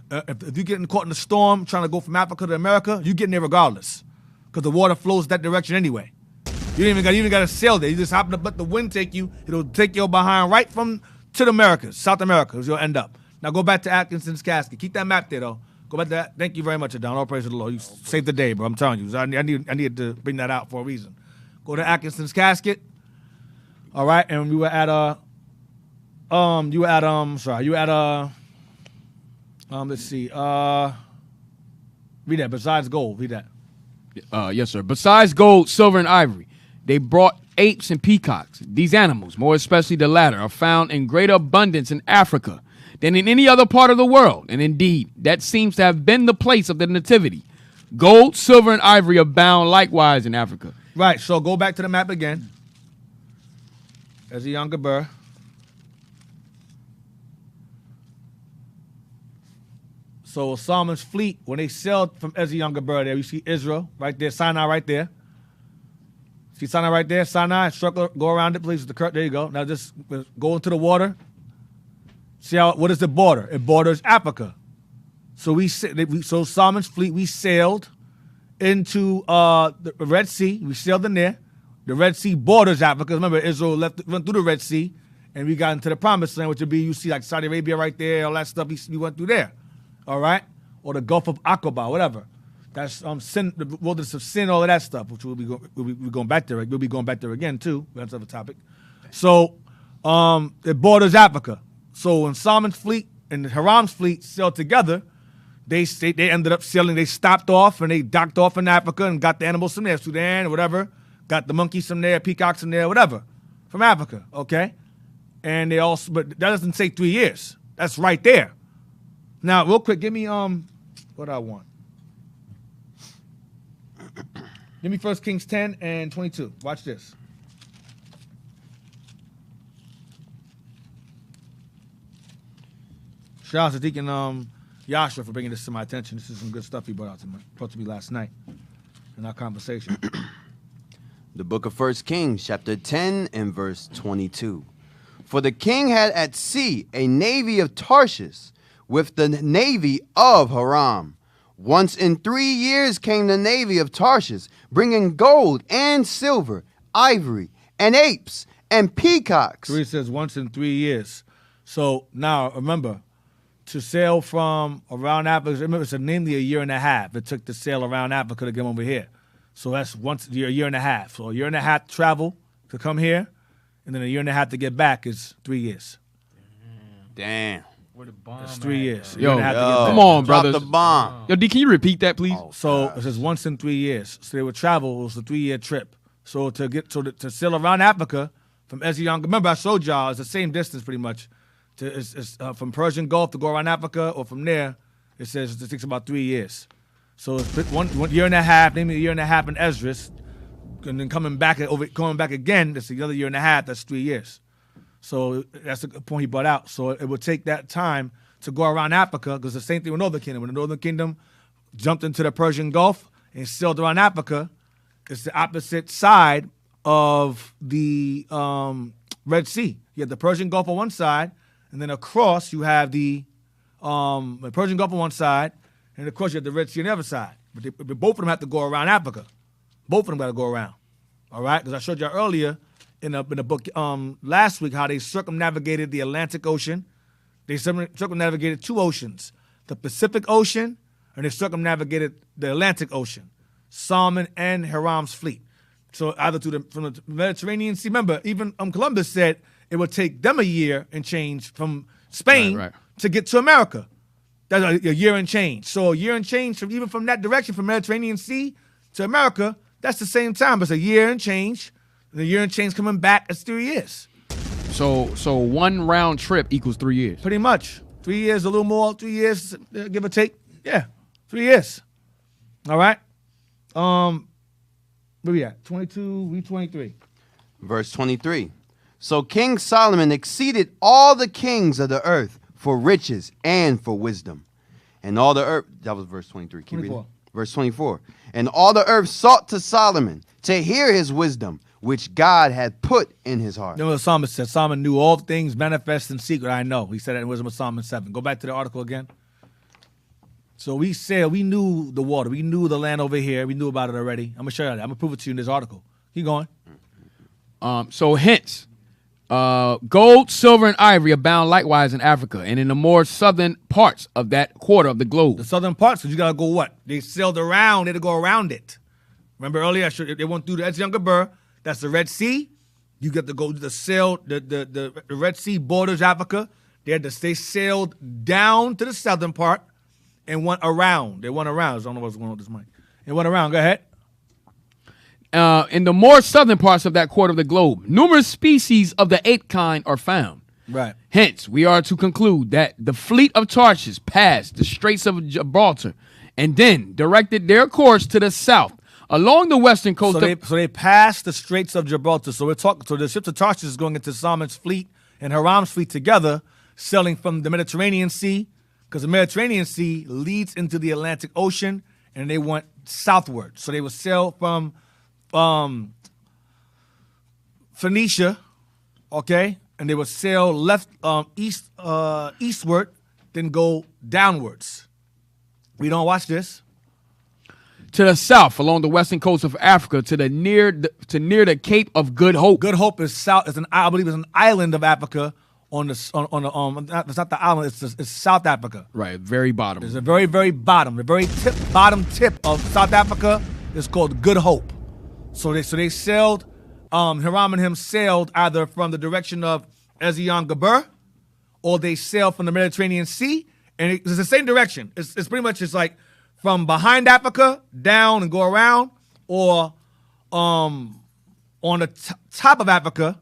if you're getting caught in a storm trying to go from Africa to America, you're getting there regardless because the water flows that direction anyway. You ain't even got to sail there. You just happen to let the wind take you. It'll take you behind right from to the Americas, South America, is you'll end up. Now go back to Atkinson's casket. Keep that map there, though. Go back to that. Thank you very much, Adon. All praise to the Lord. You saved the day, bro. I'm telling you. I needed to bring that out for a reason. Go to Atkinson's casket. All right, and we were at let's see. Read that. Besides gold, read that. Yes, sir. Besides gold, silver, and ivory, they brought apes and peacocks. These animals, more especially the latter, are found in greater abundance in Africa than in any other part of the world. And indeed, that seems to have been the place of the nativity. Gold, silver, and ivory abound likewise in Africa. Right, so go back to the map again. There's a younger Burr. So Solomon's fleet, when they sailed from Ezi Geber there, you see Israel right there, Sinai right there. See Sinai right there? Sinai, circle, go around it, please. There you go. Now just go into the water. See what is the border? It borders Africa. So so Solomon's fleet, we sailed into the Red Sea. We sailed in there. The Red Sea borders Africa. Remember, Israel went through the Red Sea, and we got into the Promised Land, which would be, you see, like Saudi Arabia right there, all that stuff. We went through there, all right? Or the Gulf of Aqaba, whatever. That's sin, the wilderness of sin, all of that stuff, which we'll be going back there. We'll be going back there again too. That's another topic. So it borders Africa. So when Solomon's fleet and Hiram's fleet sailed together, they ended up sailing. They stopped off and they docked off in Africa and got the animals from there, Sudan or whatever. Got the monkeys from there, peacocks from there, whatever, from Africa. Okay, and they also, but that doesn't say 3 years. That's right there. Now, real quick, give me what I want. Give me 1 Kings 10 and 22. Watch this. Shout out to Deacon Yasha for bringing this to my attention. This is some good stuff he brought to me last night in our conversation. The book of 1 Kings, chapter 10 and verse 22. For the king had at sea a navy of Tarshish with the navy of Hiram. Once in 3 years came the navy of Tarshish, bringing gold and silver, ivory, and apes, and peacocks. So he says once in 3 years. So now, remember, to sail from around Africa, remember it's namely a year and a half. It took to sail around Africa to come over here. So that's once a year and a half. So a year and a half travel to come here, and then a year and a half to get back is 3 years. Damn. That's 3 years. Yo, come on, drop brothers. the bomb. Yo, D, can you repeat that, please? So it says once in 3 years. So they would travel. It was a 3-year trip. So to sail around Africa from Ezionga, remember I showed y'all it's the same distance pretty much. It's from Persian Gulf to go around Africa, or from there, it says it takes about 3 years. So it's one year and a half, maybe a year and a half in Esdras, and then coming back again, that's another year and a half. That's 3 years. So that's the point he brought out. So it would take that time to go around Africa, because the same thing with Northern Kingdom. When the Northern Kingdom jumped into the Persian Gulf and sailed around Africa, it's the opposite side of the Red Sea. You have the Persian Gulf on one side, and then across you have the Persian Gulf on one side, and of course you have the Red Sea on the other side. But both of them have to go around Africa. Both of them got to go around. All right? Because I showed you earlier in the book last week how they circumnavigated the Atlantic Ocean. They circumnavigated two oceans, the Pacific Ocean, and they circumnavigated the Atlantic Ocean, Solomon and Hiram's fleet. So either from the Mediterranean Sea. Remember, even Columbus said it would take them a year and change from Spain to get to America. That's a year and change. So a year and change from that direction, from Mediterranean Sea to America, that's the same time. But it's a year and change. The year and change coming back is 3 years. So one round trip equals 3 years. Pretty much. 3 years, a little more. 3 years, give or take. Yeah, 3 years. All right. Where we at? 22, we 23. Verse 23. So King Solomon exceeded all the kings of the earth for riches and for wisdom. And all the earth, that was verse 23. Keep 24. reading. Verse 24. And all the earth sought to Solomon to hear his wisdom, which God had put in his heart. You know what the psalmist said? Solomon knew all things manifest in secret. I know. He said that in Wisdom of Solomon 7. Go back to the article again. So we said we knew the water. We knew the land over here. We knew about it already. I'm going to show you that. I'm going to prove it to you in this article. Keep going. So hence, gold, silver, and ivory abound likewise in Africa and in the more southern parts of that quarter of the globe. The southern parts, because you got to go what? They sailed around. They had to go around it. Remember earlier, they went through the Berber. That's the Red Sea. You get to go to the Red Sea borders Africa. They sailed down to the southern part and went around. They went around. I don't know what's going on with this mic. They went around. Go ahead. In the more southern parts of that quarter of the globe, numerous species of the ape kind are found. Right. Hence, we are to conclude that the fleet of Tarshish passed the Straits of Gibraltar and then directed their course to the south along the western coast. So they passed the Straits of Gibraltar. So the ships of Tarshish is going into Solomon's fleet and Hiram's fleet together, sailing from the Mediterranean Sea, because the Mediterranean Sea leads into the Atlantic Ocean, and they went southward. So they would sail from Phoenicia, okay, and they would sail eastward, then go downwards. We don't watch this. to the south along the western coast of Africa to near the Cape of Good Hope. Good Hope is south. I believe it's an island of Africa on the it's not the island. It's South Africa. Right, very bottom. It's the very, very bottom. The very bottom tip of South Africa is called Good Hope. So they sailed. Hiram and him sailed either from the direction of Ezion-Geber, or they sailed from the Mediterranean Sea, and it's the same direction. It's pretty much just like from behind Africa down and go around, or on the top of Africa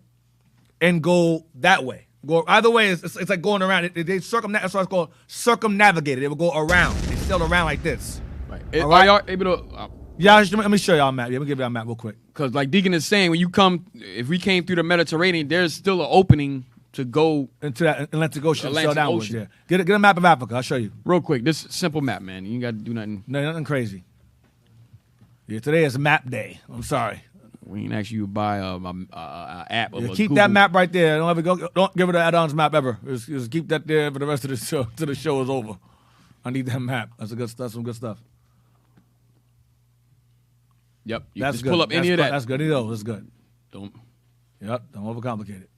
and go that way. Go either way. It's like going around. They that's why it's called circumnavigated. They would go around. They sailed around like this. Right. All right? Are you able to? Yeah, let me show y'all a map. Yeah, let me give y'all a map real quick. Because like Deacon is saying, if we came through the Mediterranean, there's still an opening to go into that Atlantic Ocean. Atlantic downwards, Ocean. Yeah. Get a map of Africa. I'll show you. Real quick, this simple map, man. You ain't got to do nothing. No, nothing crazy. Yeah, today is map day. I'm sorry. We ain't ask you to buy a app. Yeah, of keep Google. that map right there. Don't give it an add-ons map ever. Just keep that there for the rest of the show till the show is over. I need that map. That's some good stuff. Yep. You That's just good. pull up any of that. That's good. Any of those. That's good. Don't. Yep. Don't overcomplicate it.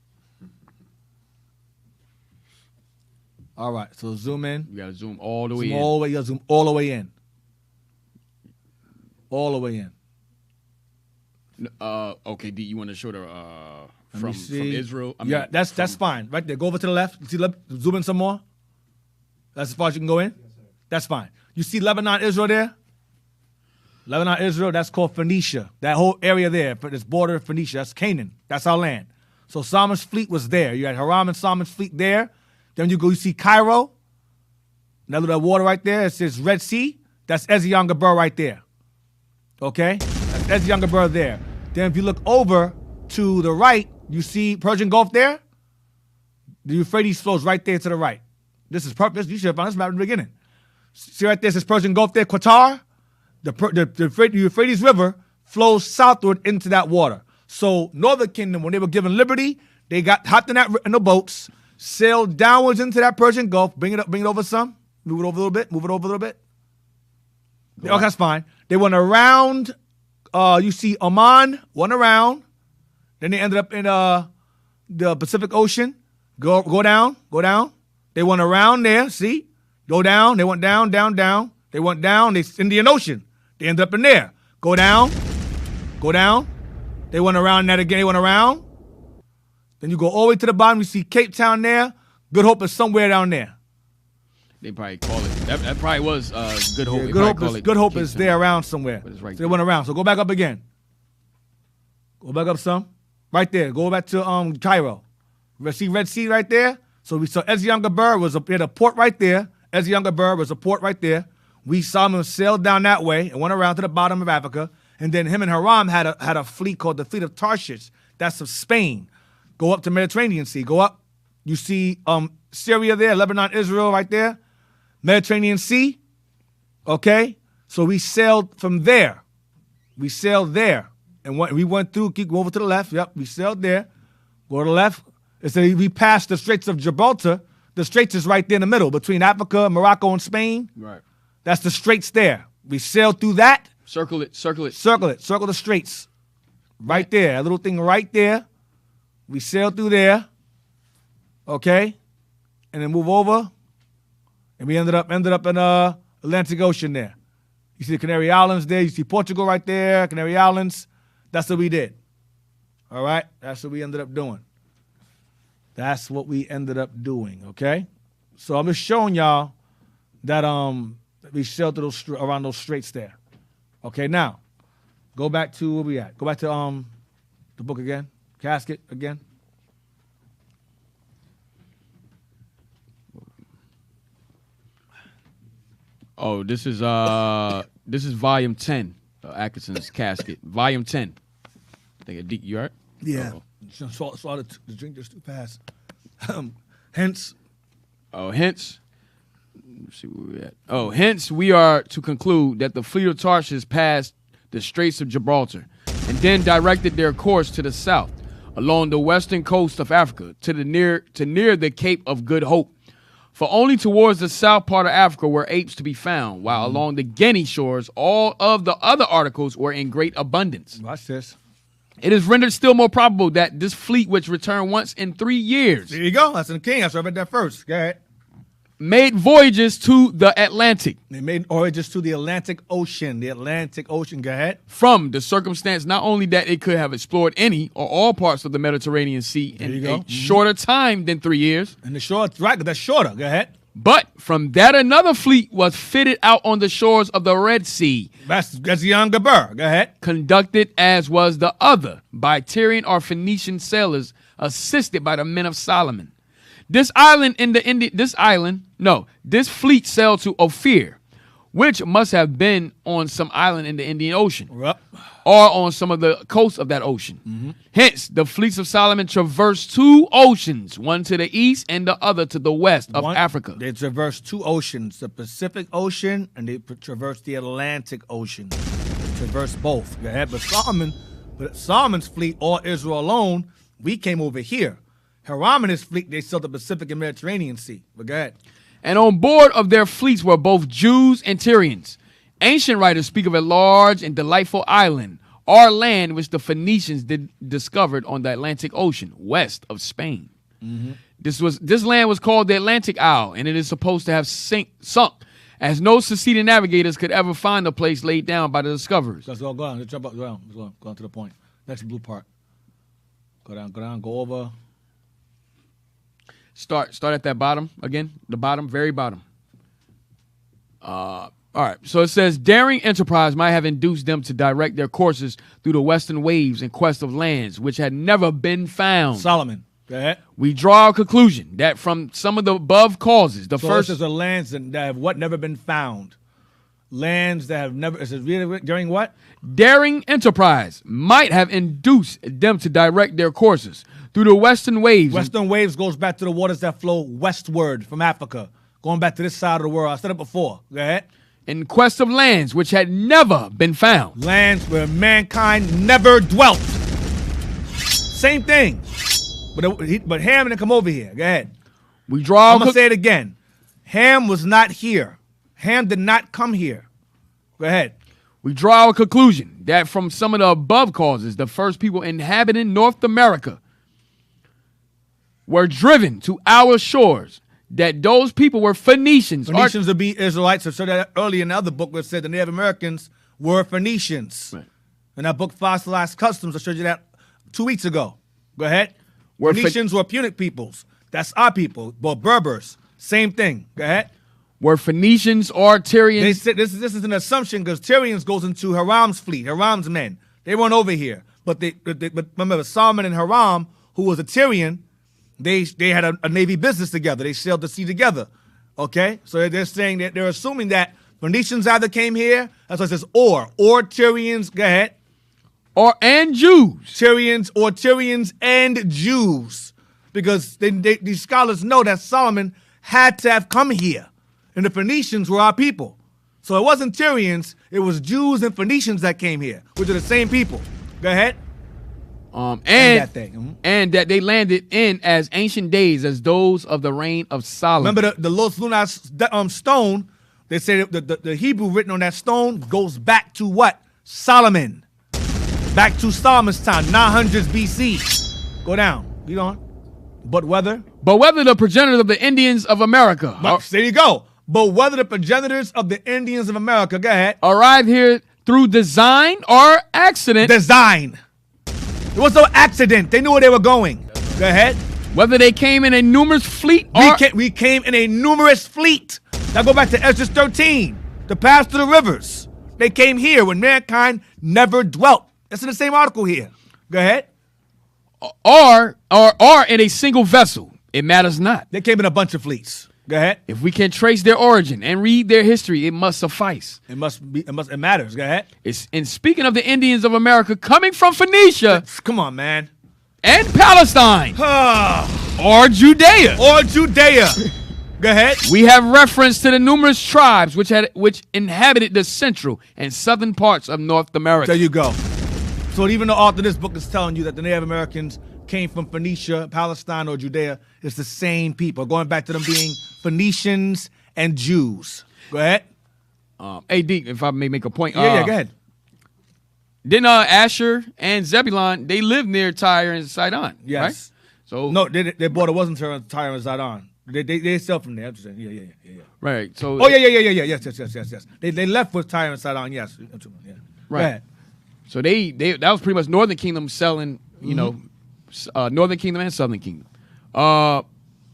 All right. So zoom in. You gotta zoom all the way Zoom in. all the way. You gotta zoom all the way in. All the way in. Okay, D, you want to show the from see. Israel? Yeah, that's fine. Right there. Go over to the left. You see, zoom in some more. That's as far as you can go in. That's fine. You see Lebanon, Israel there. Lebanon, Israel. That's called Phoenicia. That whole area there, for this border of Phoenicia. That's Canaan. That's our land. So Solomon's fleet was there. You had Hiram and Solomon's fleet there. Then you see Cairo. That little water right there. It says Red Sea. That's Ezion-Geber right there. Okay, that's Ezion-Geber there. Then if you look over to the right, you see Persian Gulf there. The Euphrates flows right there to the right. This is purpose. You should have found this map at the beginning. See right there, it says Persian Gulf there, Qatar. The Euphrates River flows southward into that water. So Northern Kingdom, when they were given liberty, they hopped in the boats, sailed downwards into that Persian Gulf. Bring it over some. Move it over a little bit. Okay, that's fine. They went around. You see Oman, went around. Then they ended up in the Pacific Ocean. Go down. They went around there. See, go down. They went down. They went down. They Indian Ocean. They ended up in there. Go down. They went around that again. They went around. Then you go all the way to the bottom. You see Cape Town there. Good Hope is somewhere down there. They probably call it. That probably was Good Hope. Yeah, Good Hope is there around somewhere. But it's right so they went around. So go back up again. Go back up some. Right there. Go back to Cairo. See Red Sea right there? So we saw Ezion-Geber was a port right there. Ezion-Geber was a port right there. We saw him sail down that way and went around to the bottom of Africa. And then him and Hiram had a fleet called the Fleet of Tarshish. That's of Spain. Go up to Mediterranean Sea. Go up. You see Syria there, Lebanon, Israel right there. Mediterranean Sea. Okay? So we sailed from there. And we went through, keep going over to the left. Yep, we sailed there. Go to the left. It said we passed the Straits of Gibraltar. The Straits is right there in the middle between Africa, Morocco, and Spain. Right. That's the Straits there. We sailed through that. Circle it. Circle the Straits. Right there. A little thing right there. We sailed through there. Okay? And then move over. And we ended up in Atlantic Ocean there. You see the Canary Islands there. You see Portugal right there, Canary Islands. That's what we did. All right? That's what we ended up doing. Okay? So I'm just showing y'all that we sailed through around those straits there. Okay, now, go back to where we at. Go back to the book again. Casket again. Oh, this is volume 10. Atkinson's Casket, volume 10. I think you all right? Yeah. Swallow the drink just too fast. Hence. Let's see where we're at. Hence we are to conclude that the fleet of Tarshish passed the Straits of Gibraltar and then directed their course to the south along the western coast of Africa to near the Cape of Good Hope, For only towards the south part of Africa were apes to be found, while along the Guinea shores, all of the other articles were in great abundance. Watch this. It is rendered still more probable that this fleet, which returned once in 3 years, There you go. That's in the king. That's why I read that first. Go ahead. made voyages to the Atlantic. They made voyages to the Atlantic Ocean. The Atlantic Ocean. Go ahead. From the circumstance not only that it could have explored any or all parts of the Mediterranean Sea There you in go. a shorter time than 3 years, And the short, right? That's shorter. Go ahead. but from that another fleet was fitted out on the shores of the Red Sea, That's the young Berber. Go ahead. conducted as was the other by Tyrian or Phoenician sailors, assisted by the men of Solomon. This fleet sailed to Ophir, which must have been on some island in the Indian Ocean, Yep. or on some of the coasts of that ocean. Hence, the fleets of Solomon traversed 2 oceans, one to the east and the other to the west of Africa. They traversed 2 oceans, the Pacific Ocean and they traversed the Atlantic Ocean. They traversed both. Go ahead. But Solomon's fleet, all Israel alone, we came over here. Hiram and his fleet, they sailed the Pacific and Mediterranean Sea. But go ahead. And on board of their fleets were both Jews and Tyrians. Ancient writers speak of a large and delightful island, or land which the Phoenicians discovered on the Atlantic Ocean, west of Spain. This land was called the Atlantic Isle, and it is supposed to have sunk, as no succeeding navigators could ever find the place laid down by the discoverers. Let's go on. Let's jump up. Go on to the point. Next blue part. Go down, go over. Start at that bottom again, the bottom, very bottom. All right, so it says, daring enterprise might have induced them to direct their courses through the western waves in quest of lands which had never been found. Solomon. Go ahead. We draw a conclusion that from some of the above causes, the first is the lands that have never been found. Lands that have never. Is it really during what? daring enterprise might have induced them to direct their courses through the western waves. Western waves goes back to the waters that flow westward from Africa, going back to this side of the world. I said it before. Go ahead. In quest of lands which had never been found. Lands where mankind never dwelt. Same thing. But Ham didn't come over here. Go ahead. We draw. I'm going to say it again. Ham was not here. Ham did not come here. Go ahead. We draw a conclusion that from some of the above causes, the first people inhabiting North America were driven to our shores, that those people were Phoenicians. Phoenicians would be Israelites. I said that earlier in the other book where it said the Native Americans were Phoenicians. Right. In that book, Fossilized Customs, I showed you that 2 weeks ago. Go ahead. Were Phoenicians were Punic peoples. That's our people. But Berbers, same thing. Go ahead. Were Phoenicians or Tyrians? They said this is an assumption because Tyrians goes into Hiram's fleet, Hiram's men. They weren't over here. But remember, Solomon and Hiram, who was a Tyrian, they had a navy business together. They sailed the sea together. Okay? So they're saying that they're assuming that Phoenicians either came here, that's why it says or Tyrians, go ahead. And Jews. Tyrians and Jews. Because these scholars know that Solomon had to have come here. And the Phoenicians were our people. So it wasn't Tyrians, it was Jews and Phoenicians that came here, which are the same people. Go ahead. And that thing. Mm-hmm. And that they landed in as ancient days as those of the reign of Solomon. Remember the Los Lunas stone, they say that the Hebrew written on that stone goes back to what? Solomon. Back to Solomon's time, 900s BC. Go down. Read on. But whether the progenitors of the Indians of America there you go. But whether the progenitors of the Indians of America, go ahead, arrived here through design or accident. Design. It was no accident. They knew where they were going. Go ahead. Whether they came in a numerous fleet or... We came in a numerous fleet. Now go back to Exodus 13. To pass through the rivers. They came here when mankind never dwelt. That's in the same article here. Go ahead. Or in a single vessel. It matters not. They came in a bunch of fleets. Go ahead. If we can trace their origin and read their history, it must suffice. It matters. Go ahead. And speaking of the Indians of America coming from Phoenicia. Come on, man. And Palestine. Or Judea. Go ahead. We have reference to the numerous tribes which inhabited the central and southern parts of North America. There you go. So even the author of this book is telling you that the Native Americans came from Phoenicia, Palestine, or Judea, it's the same people. Going back to them being Phoenicians, and Jews. Go ahead. AD, if I may make a point. Yeah, go ahead. Then Asher and Zebulon, they lived near Tyre and Sidon. Yes. Right? So No, their border wasn't Tyre and Sidon. They sell from there. I'm just saying. Yeah. right. So Oh, yeah. Yes. They left with Tyre and Sidon, yes. Yeah. Right. Go ahead. So they that was pretty much Northern Kingdom selling, Northern Kingdom and Southern Kingdom.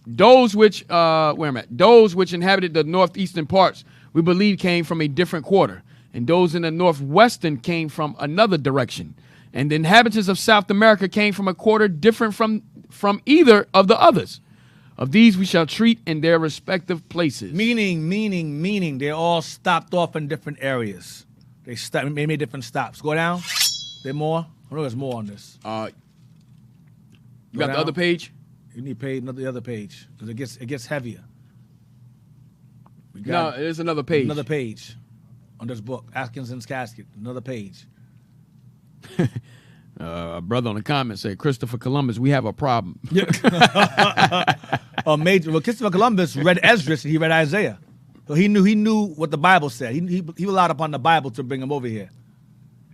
Those which those which inhabited the northeastern parts, we believe came from a different quarter, and those in the northwestern came from another direction. And the inhabitants of South America came from a quarter different from either of the others. Of these we shall treat in their respective places. Meaning, they all stopped off in different areas. They made different stops. Go down. There more? I know there's more on this. You got the other page? You need the other page because it gets heavier. No, there's another page. Another page on this book, Atkinson's Casket. Another page. A brother on the comments said, Christopher Columbus, we have a problem. Christopher Columbus read Esdras and he read Isaiah. So he knew what the Bible said. He relied upon the Bible to bring him over here.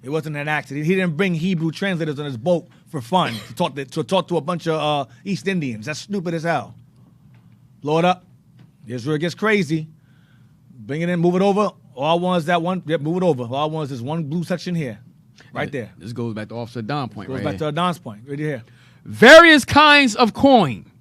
It wasn't an accident. He didn't bring Hebrew translators on his boat for fun to talk to a bunch of East Indians. That's stupid as hell. Load up. Here's where it gets crazy. Bring it in, move it over. All ones move it over. All ones is one blue section here. Right there. This goes back to Officer Don point, Goes right back here. to Don's point, right here. Various kinds of coin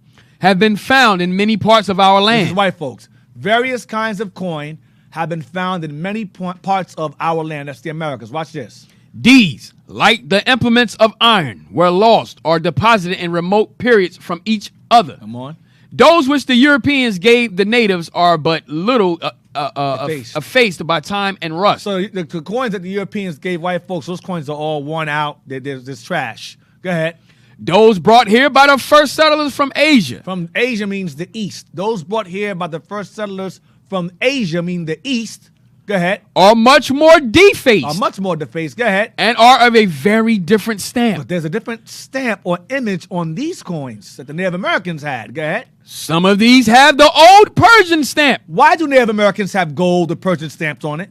have been found in many parts of our This land. is white folks. Various kinds of coin have been found in many parts of our land. That's the Americas. Watch this. These, like the implements of iron, were lost or deposited in remote periods from each other. Come on. Those which the Europeans gave the natives are but little effaced by time and rust. So the coins that the Europeans gave white folks, those coins are all worn out. There's trash. Go ahead. Those brought here by the first settlers from Asia. From Asia means the east. Those brought here by the first settlers from Asia mean the east. Go ahead. Are much more defaced. Are much more defaced. Go ahead. And are of a very different stamp. But there's a different stamp or image on these coins that the Native Americans had. Go ahead. Some of these have the old Persian stamp. Why do Native Americans have gold or Persian stamps on it?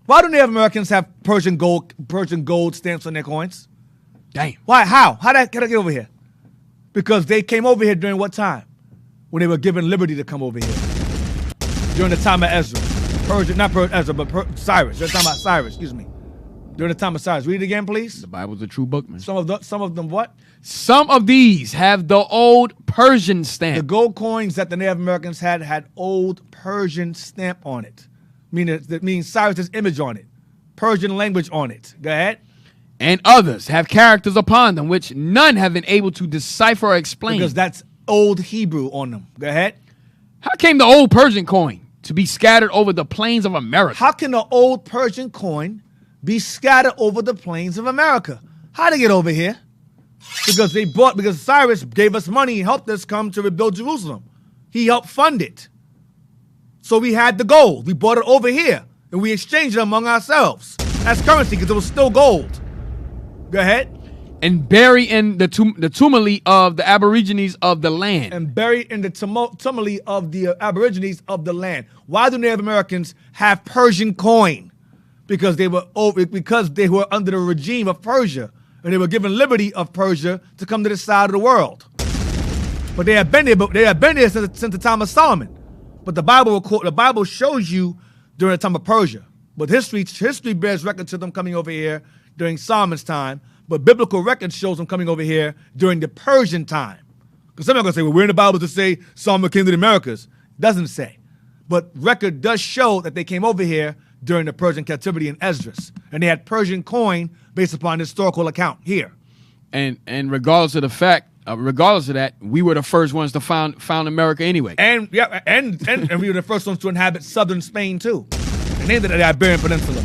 Why do Native Americans have Persian gold stamps on their coins? Damn. Why? How? How did I get over here? Because they came over here during what time? When they were given liberty to come over here. During the time of Ezra. Cyrus. During the time of Cyrus, excuse me. During the time of Cyrus. Read it again, please. The Bible's a true book, man. Some of them what? Some of these have the old Persian stamp. The gold coins that the Native Americans had old Persian stamp on it. That means Cyrus's image on it. Persian language on it. Go ahead. And others have characters upon them which none have been able to decipher or explain. Because that's old Hebrew on them. Go ahead. How came the old Persian coin to be scattered over the plains of America? How can the old Persian coin be scattered over the plains of America? How did it get over here? Because Cyrus gave us money and helped us come to rebuild Jerusalem. He helped fund it. So we had the gold. We brought it over here and we exchanged it among ourselves as currency because it was still gold. Go ahead. And bury in the tumuli of the Aborigines of the land. And buried in the tumuli of the Aborigines of the land. Why do Native Americans have Persian coin? Because they were under the regime of Persia, and they were given liberty of Persia to come to this side of the world. But they had been there since the time of Solomon. But the Bible shows you during the time of Persia. But history bears record to them coming over here during Solomon's time. But biblical record shows them coming over here during the Persian time. Because some are going to say, well, where in the Bible does it say Solomon came to the Americas? It doesn't say. But record does show that they came over here during the Persian captivity in Esdras. And they had Persian coin based upon historical account here. And regardless of the fact, regardless of that, we were the first ones to found America anyway. And we were the first ones to inhabit southern Spain too. And named it the Iberian Peninsula.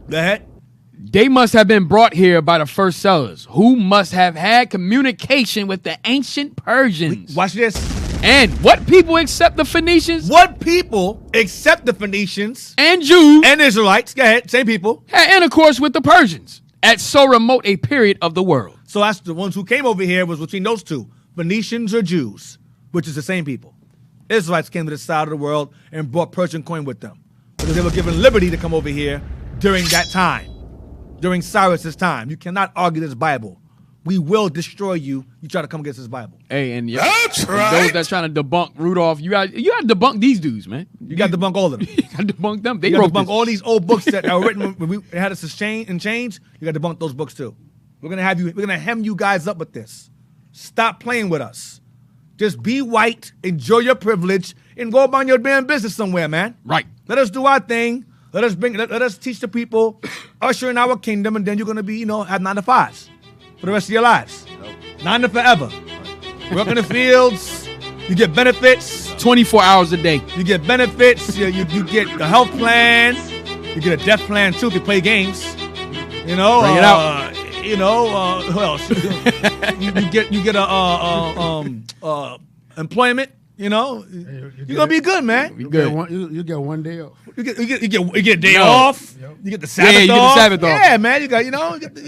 Go ahead. They must have been brought here by the first settlers, who must have had communication with the ancient Persians. Watch this. And what people except the Phoenicians? What people except the Phoenicians and Jews and Israelites, go ahead, same people, had intercourse with the Persians at so remote a period of the world. So that's the ones who came over here was between those two, Phoenicians or Jews, which is the same people. Israelites came to this side of the world and brought Persian coin with them because they were given liberty to come over here during that time, during Cyrus's time. You cannot argue this Bible. We will destroy you. You try to come against this Bible. Hey, and those that's trying to debunk Rudolph, you got to debunk these dudes, man. You got to debunk all of them. You got to debunk them. They You got to wrote debunk all these old books that are written when we had us exchange and change. You got to debunk those books too. We're gonna hem you guys up with this. Stop playing with us. Just be white, enjoy your privilege, and go about your damn business somewhere, man. Right. Let us do our thing. Let us teach the people, usher in our kingdom, and then you're gonna be, have 9 to 5s for the rest of your lives. 9 to forever. Work in the fields. You get benefits. 24 hours a day. You get benefits. You get the health plan. You get a death plan too if you play games. Bring it out. Who else? you get a employment. You're gonna be good, man. You good. You get 1 day off. You get a day off. Yep. You get the Sabbath off. you get the Sabbath off. Yeah, man. You got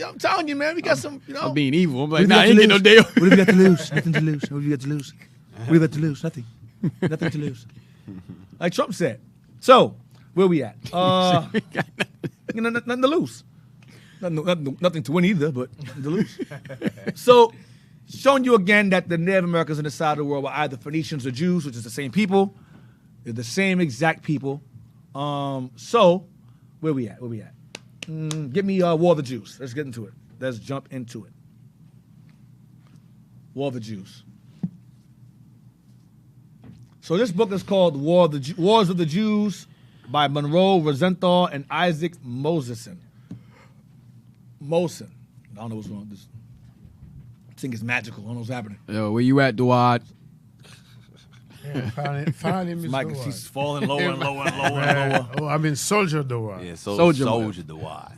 I'm telling you, man. We got some. I'm being evil. I'm like, What nah, I do you ain't got getting no day to off. What have you got to lose? Nothing to lose. What have you got to lose? What have you got to lose? Nothing. Nothing to lose. Like Trump said. So where we at? Nothing to lose. Nothing to win either, but nothing to lose. So, showing you again that the Native Americans on this side of the world were either Phoenicians or Jews, which is the same people. They're the same exact people. So, where we at? Give me War of the Jews. Let's get into it. Let's jump into it. War of the Jews. So this book is called Wars of the Jews by Monroe Rosenthal and Isaac Moseson. I don't know what's wrong with this. I think it's magical. I don't know what's happening. Yo, where you at, Duad? Yeah, find him. Mike, Mr. he's falling lower and lower and lower and lower. Oh, I'm in Soldier Door. Yeah, Soldier the why.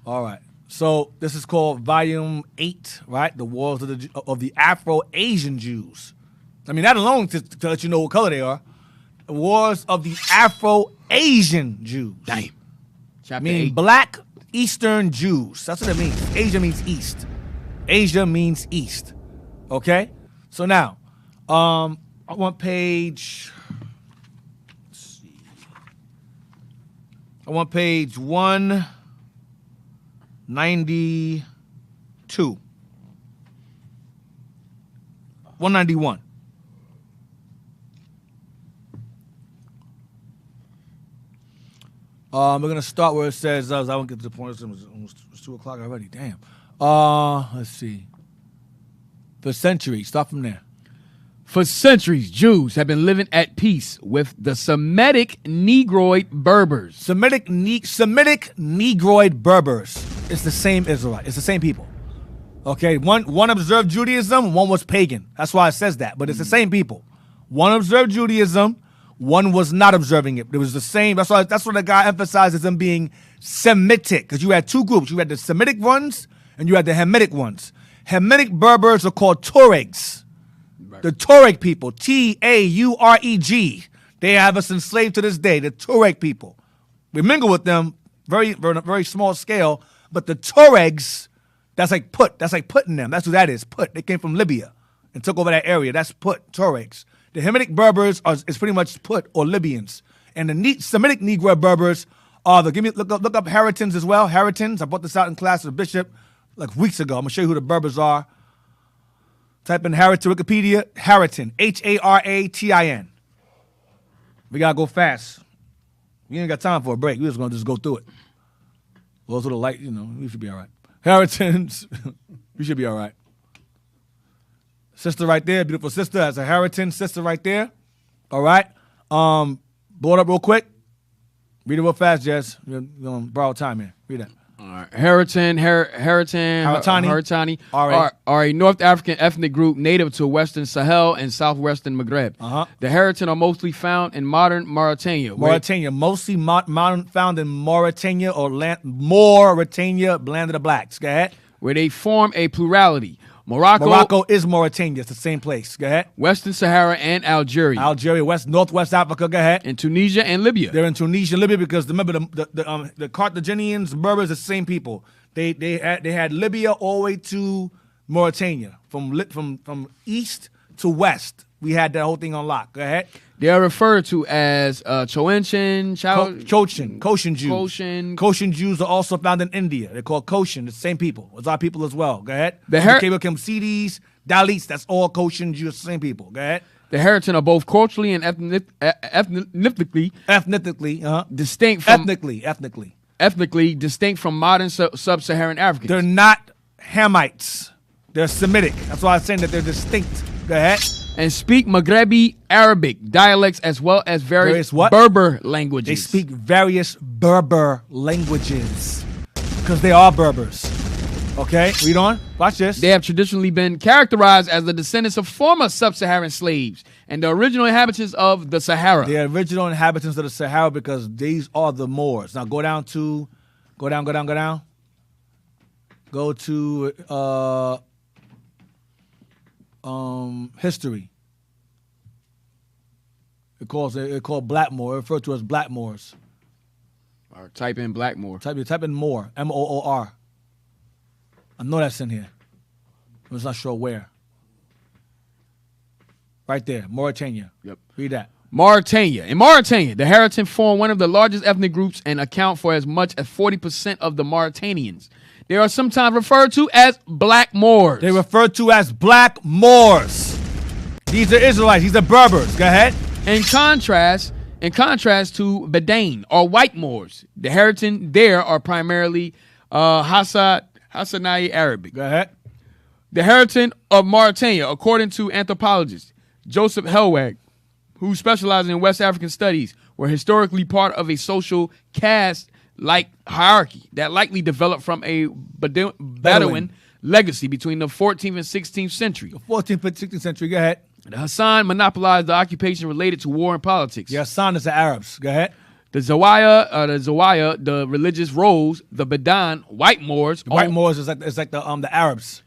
All right. So this is called Volume 8, right? The Wars of the Afro-Asian Jews. I mean, that alone to let you know what color they are. The Wars of the Afro-Asian Jews. Damn. Chapter Meaning 8. black Eastern Jews. That's what it means. Asia means east. Asia means east. Okay? So now, I want page... Let's see. I want page 192. 191. We're going to start where it says, I won't get to the point, it's 2 o'clock already, damn. Let's see. For centuries, start from there. For centuries, Jews have been living at peace with the Semitic Negroid Berbers. Semitic Negroid Berbers. It's the same Israelite. It's the same people. Okay, one observed Judaism, one was pagan. That's why it says that, but it's the same people. One observed Judaism, one was not observing it. It was the same. That's why the guy emphasizes them being Semitic, because you had 2 groups. You had the Semitic ones and you had the Hamitic ones. Hamitic Berbers are called Tuaregs. The Tuareg people, Taureg. They have us enslaved to this day. The Tuareg people. We mingle with them very small scale, but the Tuaregs, that's like Put. That's like Put in them. That's who that is. Put. They came from Libya and took over that area. That's Put. Tuaregs. The Hamitic Berbers is pretty much Put or Libyans, and the Semitic Negro Berbers are look up Haritans as well. Haritans. I brought this out in class with the bishop like weeks ago. I'm gonna show you who the Berbers are. Type in Haritan Wikipedia. Haritan. Haratin. We gotta go fast. We ain't got time for a break. We're just gonna go through it. Those are the light. We should be all right. Haritans. We should be all right. Sister right there, beautiful sister. That's a Haritan sister right there. All right. Blow it up real quick. Read it real fast, Jess. You're going to borrow time here. Read that. All right. Haritani are a North African ethnic group native to Western Sahel and Southwestern Maghreb. The Haritan are mostly found in modern Mauritania. Mostly found in Mauritania or Mauritania, land of the blacks. Go ahead. Where they form a plurality. Morocco is Mauritania. It's the same place. Go ahead. Western Sahara and Algeria. Northwest Africa. Go ahead. And Tunisia and Libya. They're in Tunisia and Libya because remember the Carthaginians, Berbers, the same people. They had Libya all the way to Mauritania, from east to west. We had that whole thing on lock. Go ahead. They are referred to as Choenchin, Koshin Jews. Koshin. Koshin Jews are also found in India. They're called Koshin. It's the same people. It's our people as well. Go ahead. The Sidis, Dalits, that's all Koshin Jews, same people. Go ahead. The Heriton are both culturally and ethnically distinct from modern sub-Saharan Africans. They're not Hamites. They're Semitic. That's why I'm saying that they're distinct. Go ahead. And speak Maghrebi Arabic dialects as well as various Berber languages. They speak various Berber languages because they are Berbers. Okay, read on. Watch this. They have traditionally been characterized as the descendants of former sub-Saharan slaves and the original inhabitants of the Sahara. The original inhabitants of the Sahara because these are the Moors. Now go down. Go to history. It called Blackmore. Referred to as Blackmoors. Or type in Blackmore. Type in Moor. Moor. I know that's in here. I'm just not sure where. Right there, Mauritania. Yep. Read that. Mauritania. In Mauritania, the Heriton form one of the largest ethnic groups and account for as much as 40% of the Mauritanians. They are sometimes referred to as Black Moors. They're referred to as Black Moors. These are Israelites. These are Berbers. Go ahead. In contrast to Bedain or White Moors, the Heriton there are primarily Hassanai Arabic. Go ahead. The Heriton of Mauritania, according to anthropologist Joseph Helwag, who specializes in West African studies, were historically part of a social caste-like hierarchy that likely developed from a Bedouin legacy between the 14th and 16th century. The 14th and 16th century. Go ahead. The Hassan monopolized the occupation related to war and politics. The Hassan is the Arabs. Go ahead. The Zawaya, the religious roles, the Bedan, White Moors. White Moors is like the Arabs.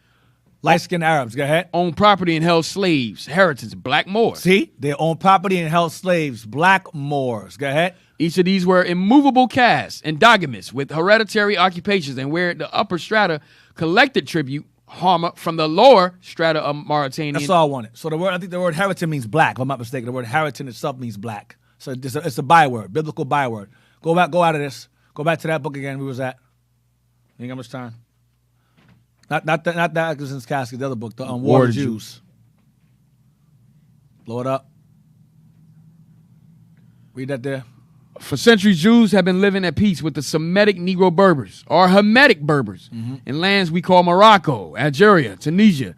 Light-skinned Arabs. Go ahead. Own property and held slaves. Heritance, Black Moors. See? They own property and held slaves. Black Moors. Go ahead. Each of these were immovable castes, endogamous, with hereditary occupations, and where the upper strata collected tribute from the lower strata of Mauritania. That's all I wanted. So I think the word Heriton means black, if I'm not mistaken. The word Heriton itself means black. So it's a byword, biblical byword. Go out of this. Go back to that book again. We was at. You ain't got much time. Not the Atkinson's Casket. The other book, the War of the Jews. Blow it up. Read that there. For centuries, Jews have been living at peace with the Semitic Negro Berbers, or Hamitic Berbers, in lands we call Morocco, Algeria, Tunisia.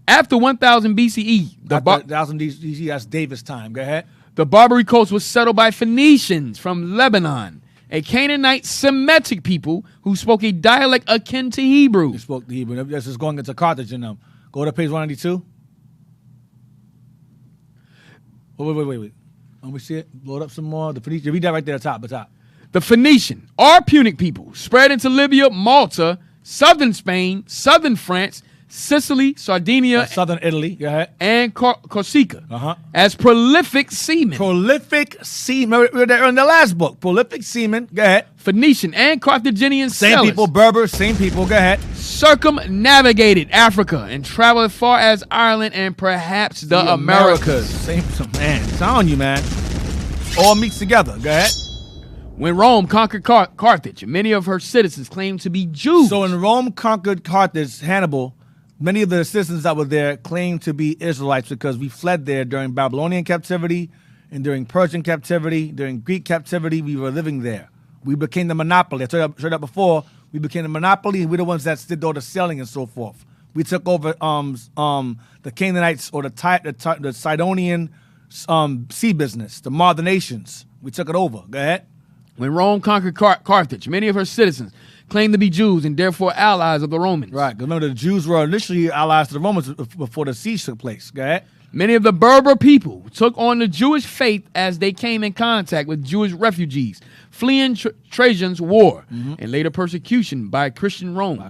After 1000 BCE, 1000 BCE, that's David's time. Go ahead. The Barbary coast was settled by Phoenicians from Lebanon, a Canaanite Semitic people who spoke a dialect akin to Hebrew. They spoke the Hebrew. That's just going into Carthage in them. Go to page 192. Oh, wait. Let me see it. Load up some more. The Phoenician. Read that right there at the top. The Phoenician or Punic people spread into Libya, Malta, southern Spain, southern France, Sicily, Sardinia, southern Italy. Go ahead. And Corsica. As prolific seamen. Prolific seamen. We were in the last book. Prolific seamen. Go ahead. Phoenician and Carthaginian same people. Berber. Same people. Go ahead. Circumnavigated Africa and traveled as far as Ireland and perhaps the Americas. Same, man. It's on you, man. All meets together. Go ahead. When Rome conquered Carthage, many of her citizens claimed to be Jews. So when Rome conquered Carthage, Hannibal, many of the citizens that were there claimed to be Israelites because we fled there during Babylonian captivity and during Persian captivity, during Greek captivity. We were living there. We became the monopoly. I told you that before. We became the monopoly, and we're the ones that did all the selling and so forth. We took over the Canaanites or the Sidonian sea business, the nations. We took it over. Go ahead. When Rome conquered Carthage, many of her citizens claimed to be Jews and therefore allies of the Romans. Right. Remember, the Jews were initially allies to the Romans before the siege took place. Go ahead. Many of the Berber people took on the Jewish faith as they came in contact with Jewish refugees, fleeing Trajan's war and later persecution by Christian Rome.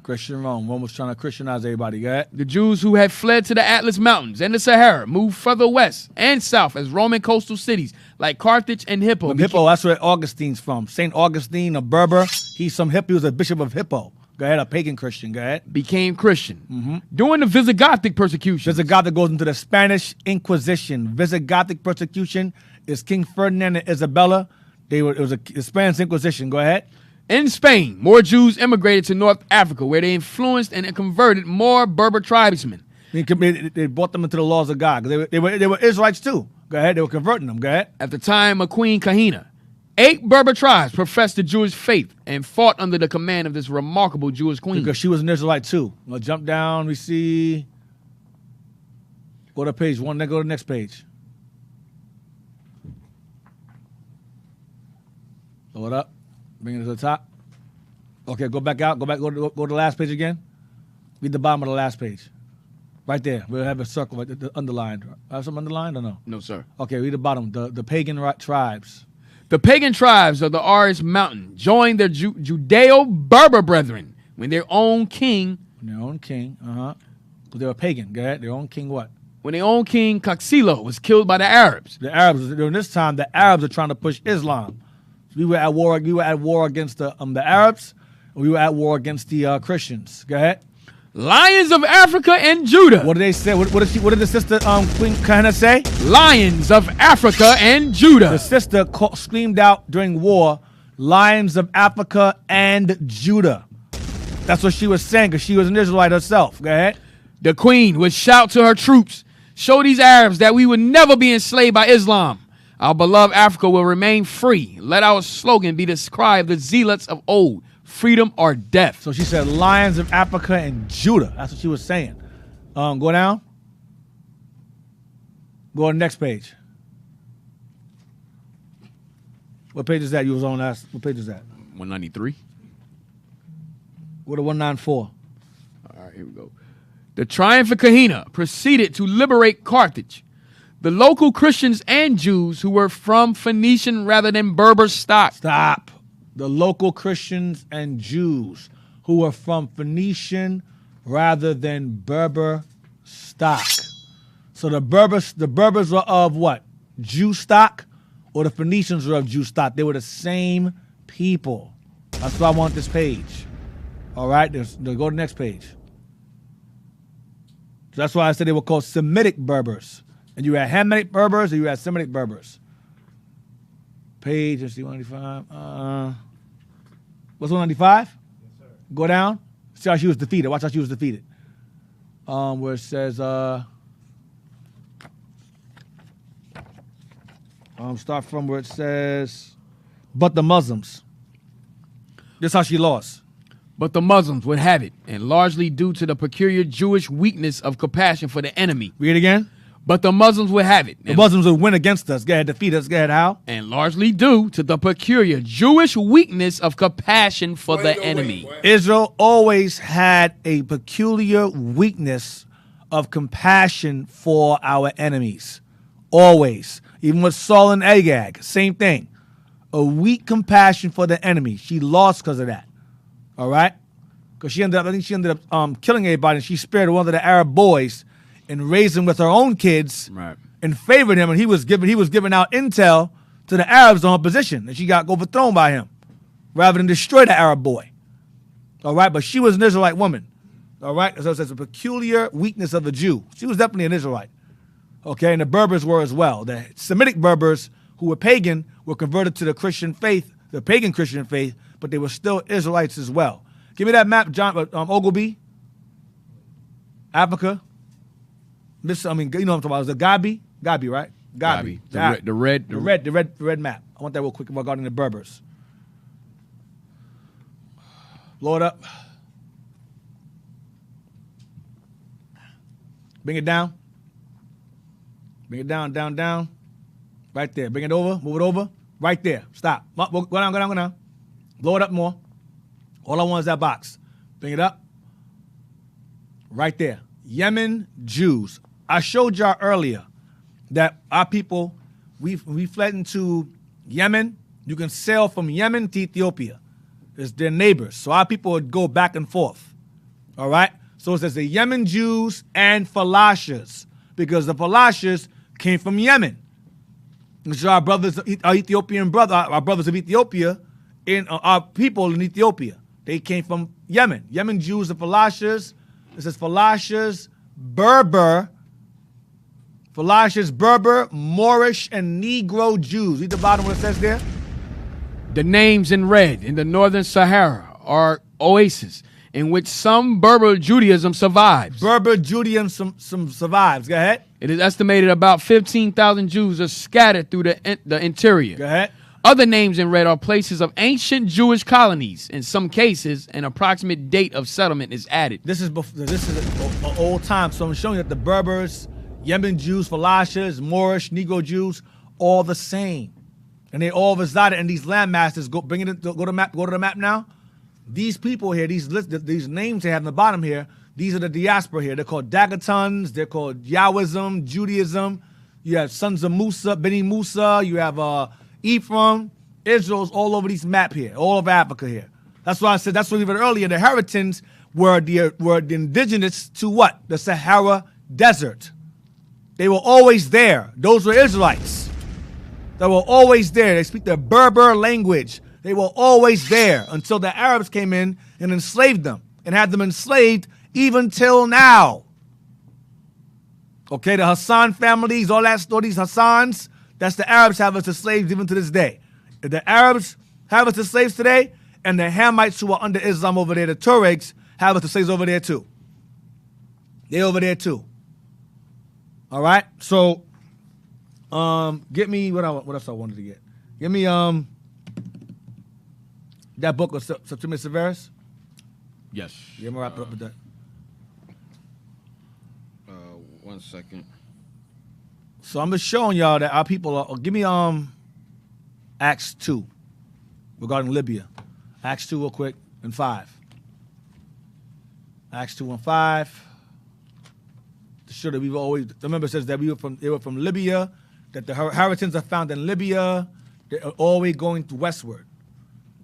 Rome was trying to Christianize everybody. Go ahead. The Jews who had fled to the Atlas Mountains and the Sahara moved further west and south as Roman coastal cities like Carthage and Hippo. Hippo, that's where Augustine's from. St. Augustine of Berber. He was a bishop of Hippo. Go ahead, a pagan Christian. Go ahead. became Christian. During the Visigothic persecution. Visigoth goes into the Spanish Inquisition. Visigothic persecution is King Ferdinand and Isabella. It was a Spanish Inquisition. Go ahead. In Spain, more Jews immigrated to North Africa, where they influenced and converted more Berber tribesmen. They brought them into the laws of God. They were Israelites too. Go ahead. They were converting them. Go ahead. At the time of Queen Kahina, 8 Berber tribes professed the Jewish faith and fought under the command of this remarkable Jewish queen. Because she was an Israelite too. We'll jump down. We see. Go to page 1. Then go to the next page. Load up. Bring it to the top. Okay, go back out. Go to the last page again. Read the bottom of the last page. Right there. We'll have a circle right there, underlined. Have some underlined or no? No, sir. Okay, read the bottom. The pagan tribes. The pagan tribes of the Aras Mountain joined their Judeo-Berber brethren when their own king. Their own king. But they were pagan. Go ahead. Their own king what? When their own king Kaxilo was killed by the Arabs. The Arabs. During this time, the Arabs are trying to push Islam. So we were at war. We were at war against the Arabs. We were at war against the Christians. Go ahead. Lions of Africa and Judah. What did they say? What did the sister Queen Kahina say? Lions of Africa and Judah. The sister screamed out during war, "Lions of Africa and Judah." That's what she was saying because she was an Israelite herself. Go ahead. The queen would shout to her troops, "Show these Arabs that we will never be enslaved by Islam. Our beloved Africa will remain free. Let our slogan be the cry of the zealots of old. Freedom or death." So she said, "Lions of Africa and Judah." That's what she was saying. Go down. Go to the next page. What page is that you was on last? What page is that? 193. Go to 194. All right, here we go. The triumph of Kahina proceeded to liberate Carthage. The local Christians and Jews who were from Phoenician rather than Berber stock. Stop. The local Christians and Jews who were from Phoenician rather than Berber stock. So the Berbers were of what? Jew stock, or the Phoenicians were of Jew stock? They were the same people. That's why I want this page. All right, go to the next page. So that's why I said they were called Semitic Berbers. And you had Hamitic Berbers or you had Semitic Berbers. Page, let's see, 195. What's 195? Yes, sir. Go down. See how she was defeated. Watch how she was defeated. Where it says, start from where it says, but the Muslims. This is how she lost. But the Muslims would have it, and largely due to the peculiar Jewish weakness of compassion for the enemy. Read it again. But the Muslims would have it. The Muslims would win against us. Go ahead, defeat us. Go ahead, how? And largely due to the peculiar Jewish weakness of compassion for the enemy. Israel always had a peculiar weakness of compassion for our enemies. Always. Even with Saul and Agag, same thing. A weak compassion for the enemy. She lost because of that. All right? Because I think she ended up killing everybody, and she spared one of the Arab boys and raised him with her own kids, right, and favored him, and he was giving out intel to the Arabs on her position, and she got overthrown by him rather than destroy the Arab boy. All right, but she was an Israelite woman. All right, so it's a peculiar weakness of a Jew. She was definitely an Israelite. Okay, and the Berbers were as well. The Semitic Berbers, who were pagan, were converted to the Christian faith, the pagan Christian faith, but they were still Israelites as well. Give me that map, John Ogilby. Africa. You know what I'm talking about. Is it Gabi? Gabi, right? Gabi. The red map. I want that real quick regarding the Berbers. Load up. Bring it down. Bring it down, down, down. Right there. Bring it over. Move it over. Right there. Stop. Go down. Blow it up more. All I want is that box. Bring it up. Right there. Yemen Jews. I showed y'all earlier that our people, we fled into Yemen. You can sail from Yemen to Ethiopia. It's their neighbors. So our people would go back and forth. All right? So it says the Yemen Jews and Falashas, because the Falashas came from Yemen. Which are our brothers, our Ethiopian brother, our brothers of Ethiopia, and our people in Ethiopia. They came from Yemen. Yemen Jews and Phoenicians. It says Phoenicians, Berber, Moorish, and Negro Jews. Read the bottom what it says there. The names in red in the northern Sahara are oases in which some Berber Judaism survives. Berber Judaism some survives. Go ahead. It is estimated about 15,000 Jews are scattered through the interior. Go ahead. Other names in red are places of ancient Jewish colonies. In some cases, an approximate date of settlement is added. This is an old time. So I'm showing you that the Berbers, Yemen Jews, Phoenicians, Moorish, Negro Jews, all the same. And they all resided in these landmasses. Go to the map now. These people here, these names they have in the bottom here, these are the diaspora here. They're called Dagatons, they're called Yahwism, Judaism. You have sons of Musa, Beni Musa, you have Ephraim. Israel's all over these map here, all over Africa here. That's why I said, that's what even earlier, the Haritans were the indigenous to what? The Sahara Desert. They were always there. Those were Israelites. They were always there. They speak the Berber language. They were always there until the Arabs came in and enslaved them and had them enslaved even till now. Okay, the Hassan families, all these Hassans, that's the Arabs have us as slaves even to this day. The Arabs have us as slaves today, and the Hamites who are under Islam over there, the Tuaregs, have us as slaves over there too. They over there too. All right, so get me what else I wanted to get. Give me that book of Septimius Severus. Yes. Yeah, I'm gonna wrap it up with that. 1 second. So I'm just showing y'all that our people are. Give me Acts 2 regarding Libya. Acts 2 real quick and 5. Acts 2 and 5. To show that we've always. Remember, it says that they were from Libya. That the Haritans are found in Libya. They're always going westward.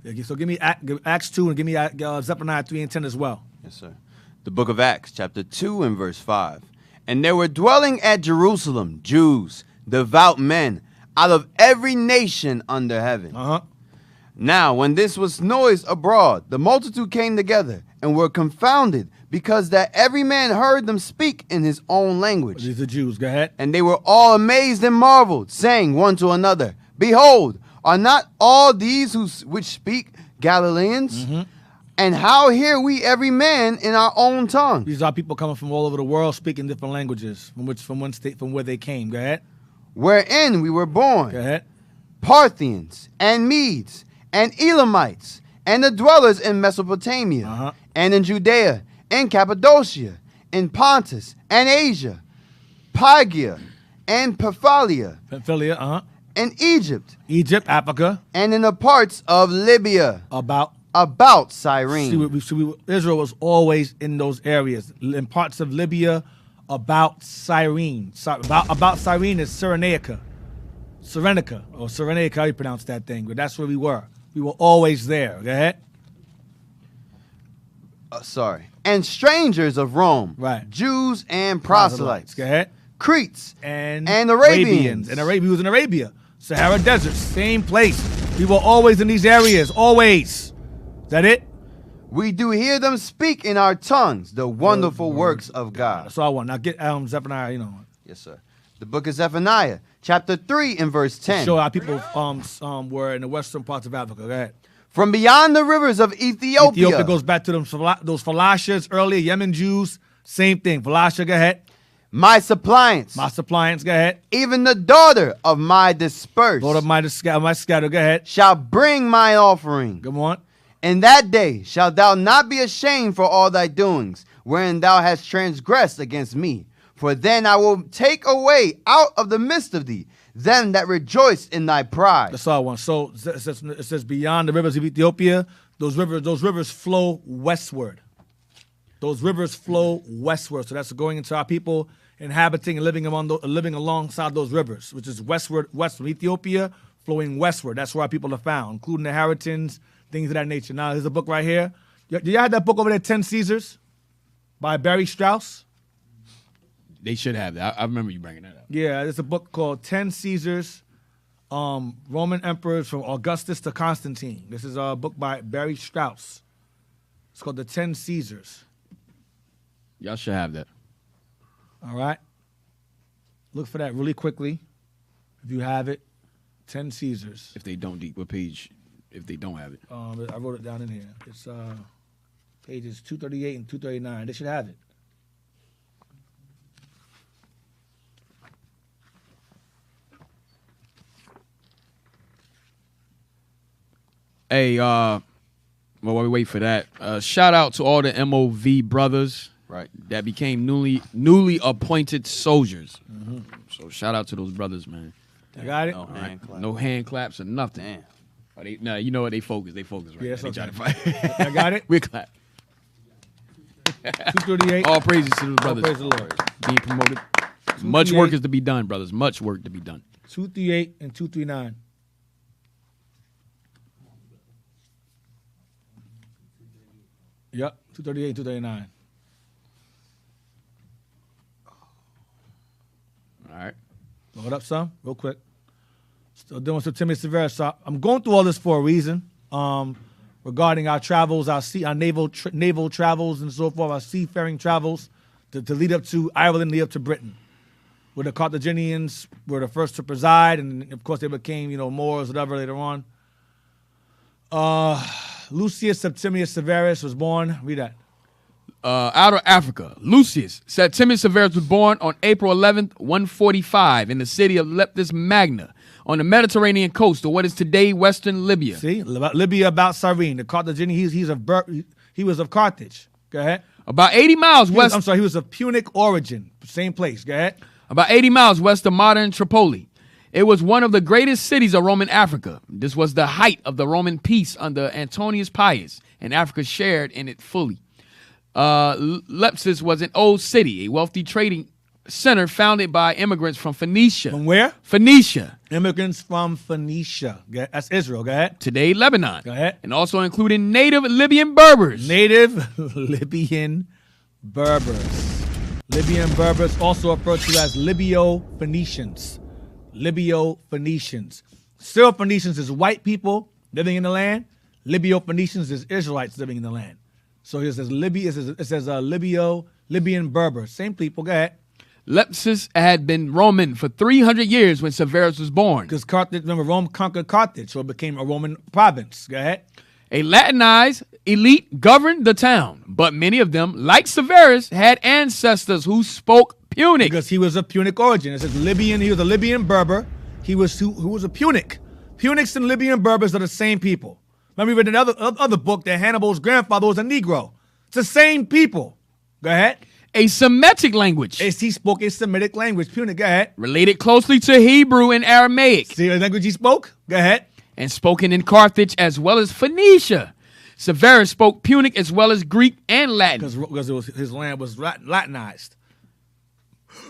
Okay, so give me Acts 2 and give me Zephaniah 3 and 10 as well. Yes, sir. The book of Acts, chapter 2 and verse 5. And there were dwelling at Jerusalem Jews, devout men, out of every nation under heaven. Now, when this was noised abroad, the multitude came together and were confounded, because that every man heard them speak in his own language. These are Jews. Go ahead. And they were all amazed and marveled, saying one to another, Behold, are not all these which speak Galileans? And how hear we every man in our own tongue? These are people coming from all over the world speaking different languages from where they came. Go ahead. Wherein we were born. Go ahead. Parthians and Medes and Elamites and the dwellers in Mesopotamia and in Judea and Cappadocia, in Pontus and Asia, Phrygia and Pamphylia, and Egypt, Africa, and in the parts of Libya, about Cyrene. Israel was always in those areas, in parts of Libya, about Cyrene. About Cyrene is Cyrenaica, how you pronounce that thing, but that's where we were. We were always there. Go ahead. And strangers of Rome, right? Jews and proselytes. Go ahead. Cretes and Arabians. And Arabia was in Arabia. Sahara Desert, same place. We were always in these areas, always. Is that it? We do hear them speak in our tongues the wonderful works of God. That's all I want. Now get Zephaniah, Yes, sir. The book of Zephaniah, chapter 3 and verse 10. Show how people were in the western parts of Africa. Go ahead. From beyond the rivers of Ethiopia. Ethiopia goes back to those Phoenicians earlier, Yemen Jews, same thing. Phoenicia, go ahead. My suppliants. Go ahead. Even the daughter of my dispersed. Daughter of my scatter, go ahead. Shall bring mine offering. Come on. In that day shalt thou not be ashamed for all thy doings, wherein thou hast transgressed against me. For then I will take away out of the midst of thee them that rejoice in thy pride. That's all I want. So it says beyond the rivers of Ethiopia, those rivers flow westward. Those rivers flow westward. So that's going into our people inhabiting and living alongside those rivers, which is west from Ethiopia, flowing westward. That's where our people are found, including the Haritans, things of that nature. Now, there's a book right here. Do you have that book over there, 10 Caesars, by Barry Strauss? They should have that. I remember you bringing that up. Yeah, there's a book called 10 Caesars, Roman Emperors from Augustus to Constantine. This is a book by Barry Strauss. It's called the 10 Caesars. Y'all should have that. All right. Look for that really quickly. If you have it, 10 Caesars. If they don't, what page? If they don't have it. I wrote it down in here. It's pages 238 and 239. They should have it. Hey, while we wait for that, shout out to all the MOV brothers, right? That became newly appointed soldiers. Mm-hmm. So shout out to those brothers, man. You got it? No hand claps or nothing. Damn. Oh, you know what? They focus, right? Yeah, they try okay. to fight. I got it? We clap. 238. All praises to the brothers. Praise the Lord. Being promoted. Much work is to be done, brothers. Much work to be done. 238 and 239. Yep, 238, 239. All right. Blow it up some, real quick. Still doing Septimius Severus. So I'm going through all this for a reason. Regarding our travels, our naval travels and so forth, our seafaring travels to lead up to Ireland, lead up to Britain, where the Carthaginians were the first to preside, and of course they became, Moors, whatever, later on. Lucius Septimius Severus was born. Read that. Out of Africa, Lucius Septimius Severus was born on April 11th, 145, in the city of Leptis Magna, on the Mediterranean coast of what is today Western Libya. See, Libya about Cyrene. The Carthaginian, he was of Carthage. Go ahead. About 80 miles west. He was of Punic origin. Same place. Go ahead. About 80 miles west of modern Tripoli. It was one of the greatest cities of Roman Africa. This was the height of the Roman peace under Antonius Pius, and Africa shared in it fully. Leptis was an old city, a wealthy trading center founded by immigrants from Phoenicia. From where? Phoenicia. Immigrants from Phoenicia. That's Israel. Go ahead. Today, Lebanon. Go ahead. And also including native Libyan Berbers. Native Libyan Berbers. Libyan Berbers, also referred to as Libyo-Phoenicians. Libyo-Phoenicians. Syro-Phoenicians is white people living in the land. Libyo-Phoenicians is Israelites living in the land. So it says Libyan Berber. Same people. Go ahead. Leptis had been Roman for 300 years when Severus was born. Because Carthage, remember, Rome conquered Carthage, so it became a Roman province. Go ahead. A Latinized elite governed the town, but many of them, like Severus, had ancestors who spoke Punic. Because he was of Punic origin. It says Libyan. He was a Libyan Berber. Who was a Punic. Punics and Libyan Berbers are the same people. Remember, we read another book that Hannibal's grandfather was a Negro. It's the same people. Go ahead. A Semitic language. He spoke a Semitic language. Punic, go ahead. Related closely to Hebrew and Aramaic. See the language he spoke? Go ahead. And spoken in Carthage as well as Phoenicia. Severus spoke Punic as well as Greek and Latin. Because his land was Latinized.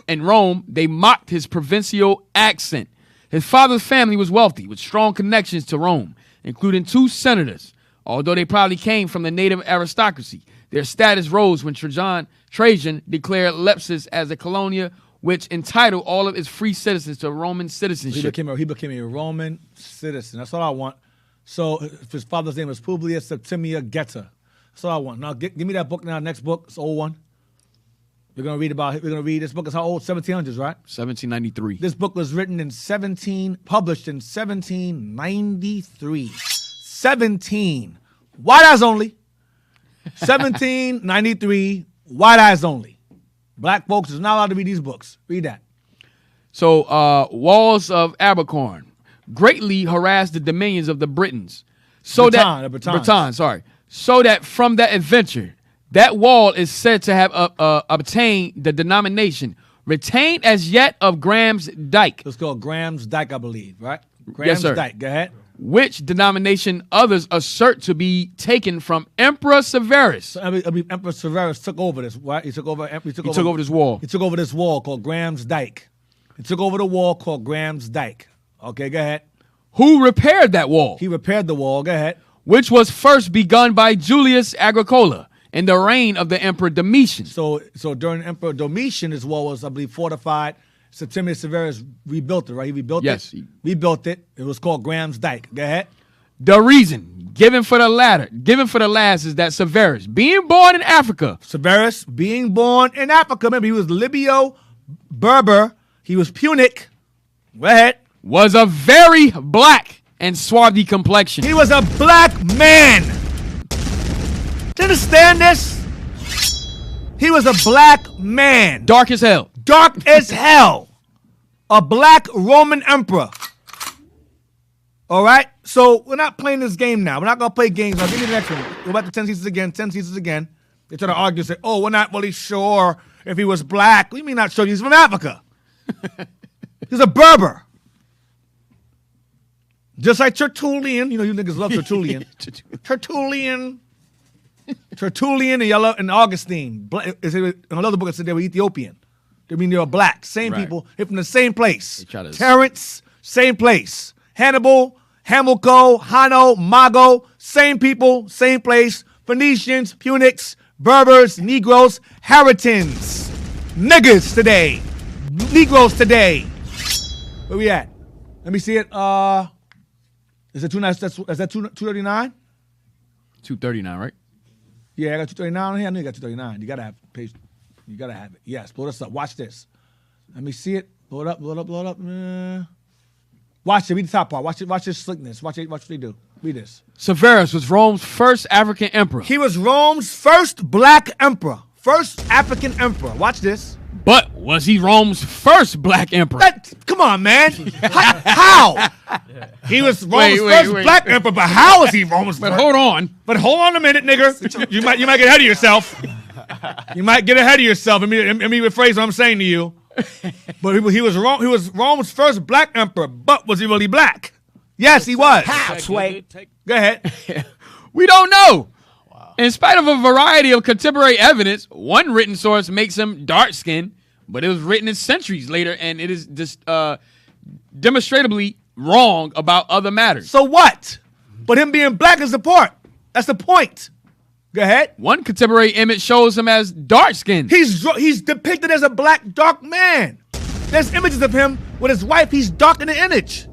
In Rome, they mocked his provincial accent. His father's family was wealthy, with strong connections to Rome, including 2 senators. Although they probably came from the native aristocracy, their status rose when Trajan declared Leptis as a colonia, which entitled all of its free citizens to Roman citizenship. He became a Roman citizen. That's all I want. So his father's name was Publius Septimia Geta. That's all I want. Now give me that book now. Next book. It's an old one. We're gonna read this book is how old? 1700s, right? 1793. This book was written published in 1793. 17. White eyes only. 1793. White eyes only. Black folks is not allowed to read these books. Read that. So, walls of Abercorn greatly harassed the dominions of the Britons. So Britons. So that from that adventure, that wall is said to have obtained the denomination retained as yet of Graham's Dyke. It's called Graham's Dyke, I believe, right? Yes, sir. Dyke. Go ahead. Which denomination others assert to be taken from Emperor Severus. So, Emperor Severus took over this, right? He took over this wall. He took over this wall called Graham's Dyke. He took over the wall called Graham's Dyke. Okay, go ahead. Who repaired that wall? He repaired the wall. Go ahead. Which was first begun by Julius Agricola in the reign of the Emperor Domitian. So during Emperor Domitian, this wall was, I believe, fortified. Septimius Severus rebuilt it, right? He rebuilt it. Yes. Rebuilt it. It was called Graham's Dyke. Go ahead. The reason given for the last is that Severus, being born in Africa. Severus, being born in Africa. Remember, he was Libyo, Berber. He was Punic. Go ahead. Was a very black and swarthy complexion. He was a black man. Do you understand this? He was a black man. Dark as hell. Dark as hell. A black Roman emperor. All right? So we're not playing this game now. We're not going to play games. I'll give you the next one. Go back to 10 Caesars again. 10 Caesars again. They try to argue and say, oh, we're not really sure if he was black. What do you mean not sure? He's from Africa. He's a Berber. Just like Tertullian. You know, you niggas love Tertullian. Tertullian and Augustine. In another book, it said they were Ethiopian. They mean they were black. Same people. They're from the same place. Terence, same place. Hannibal, Hamilco, Hanno, Mago, same people, same place. Phoenicians, Punics, Berbers, Negroes, Haritans. Niggas today. Negroes today. Where we at? Let me see it. Is that 239? 239, right? Yeah, I got 239 here. I know you got 239. You gotta have page. You gotta have it. Yes, blow this up. Watch this. Let me see it. Blow it up. Blow it up. Blow it up. Watch it. Read the top part. Watch it. Watch this slickness. Watch what they do. Read this. Severus was Rome's first African emperor. He was Rome's first black emperor. First African emperor. Watch this. But was he Rome's first black emperor? Come on, man. How? He was Rome's first black emperor, but how is he Rome's first? But hold on. But hold on a minute, nigga. You might get ahead of yourself. You might get ahead of yourself. Let me rephrase what I'm saying to you. But he was Rome's first black emperor, but was he really black? Yes, he was. How, Sway? Go ahead. We don't know. In spite of a variety of contemporary evidence, one written source makes him dark-skinned, but it was written in centuries later, and it is just demonstrably wrong about other matters. So what? But him being black is the part. That's the point. Go ahead. One contemporary image shows him as dark-skinned. He's depicted as a black, dark man. There's images of him with his wife. He's dark in the image.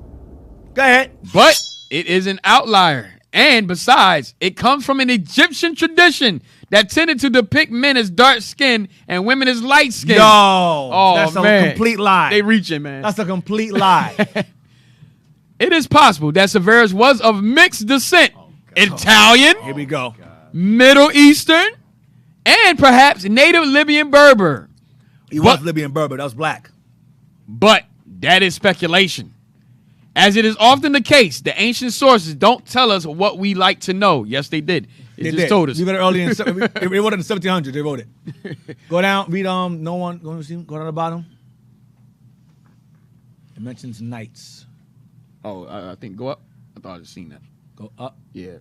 Go ahead. But it is an outlier. And besides, it comes from an Egyptian tradition that tended to depict men as dark-skinned and women as light-skinned. No, that's a complete lie. They reaching, man. That's a complete lie. It is possible that Severus was of mixed descent. Italian. Here we go. Middle Eastern, and perhaps native Libyan Berber. He was Libyan Berber. That was black. But that is speculation. As it is often the case, the ancient sources don't tell us what we like to know. Yes, they did. They just told us. You read it early they wrote it in the 1700s. They wrote it. Go down, read no one. Go down the bottom. It mentions knights. Oh, I think go up. I thought I'd seen that. Go up. Yeah.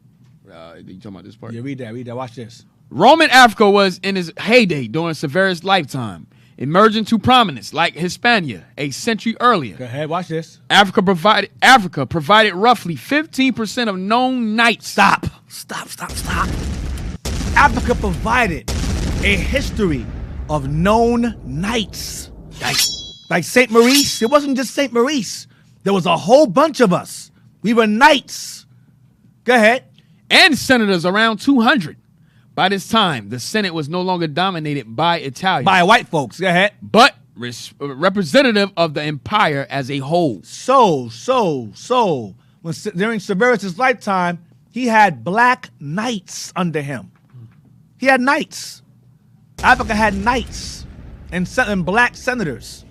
You talking about this part? Yeah, read that. Watch this. Roman Africa was in its heyday during Severus' lifetime, emerging to prominence like Hispania a century earlier. Go ahead, watch this. Africa provided roughly 15% of known knights. Stop. Africa provided a history of known knights. Like St. Maurice. It wasn't just St. Maurice. There was a whole bunch of us. We were knights. Go ahead. And senators, around 200. By this time, the Senate was no longer dominated by Italians. By white folks. Go ahead. But representative of the empire as a whole. So, during Severus' lifetime, he had black knights under him. He had knights. Africa had knights and black senators.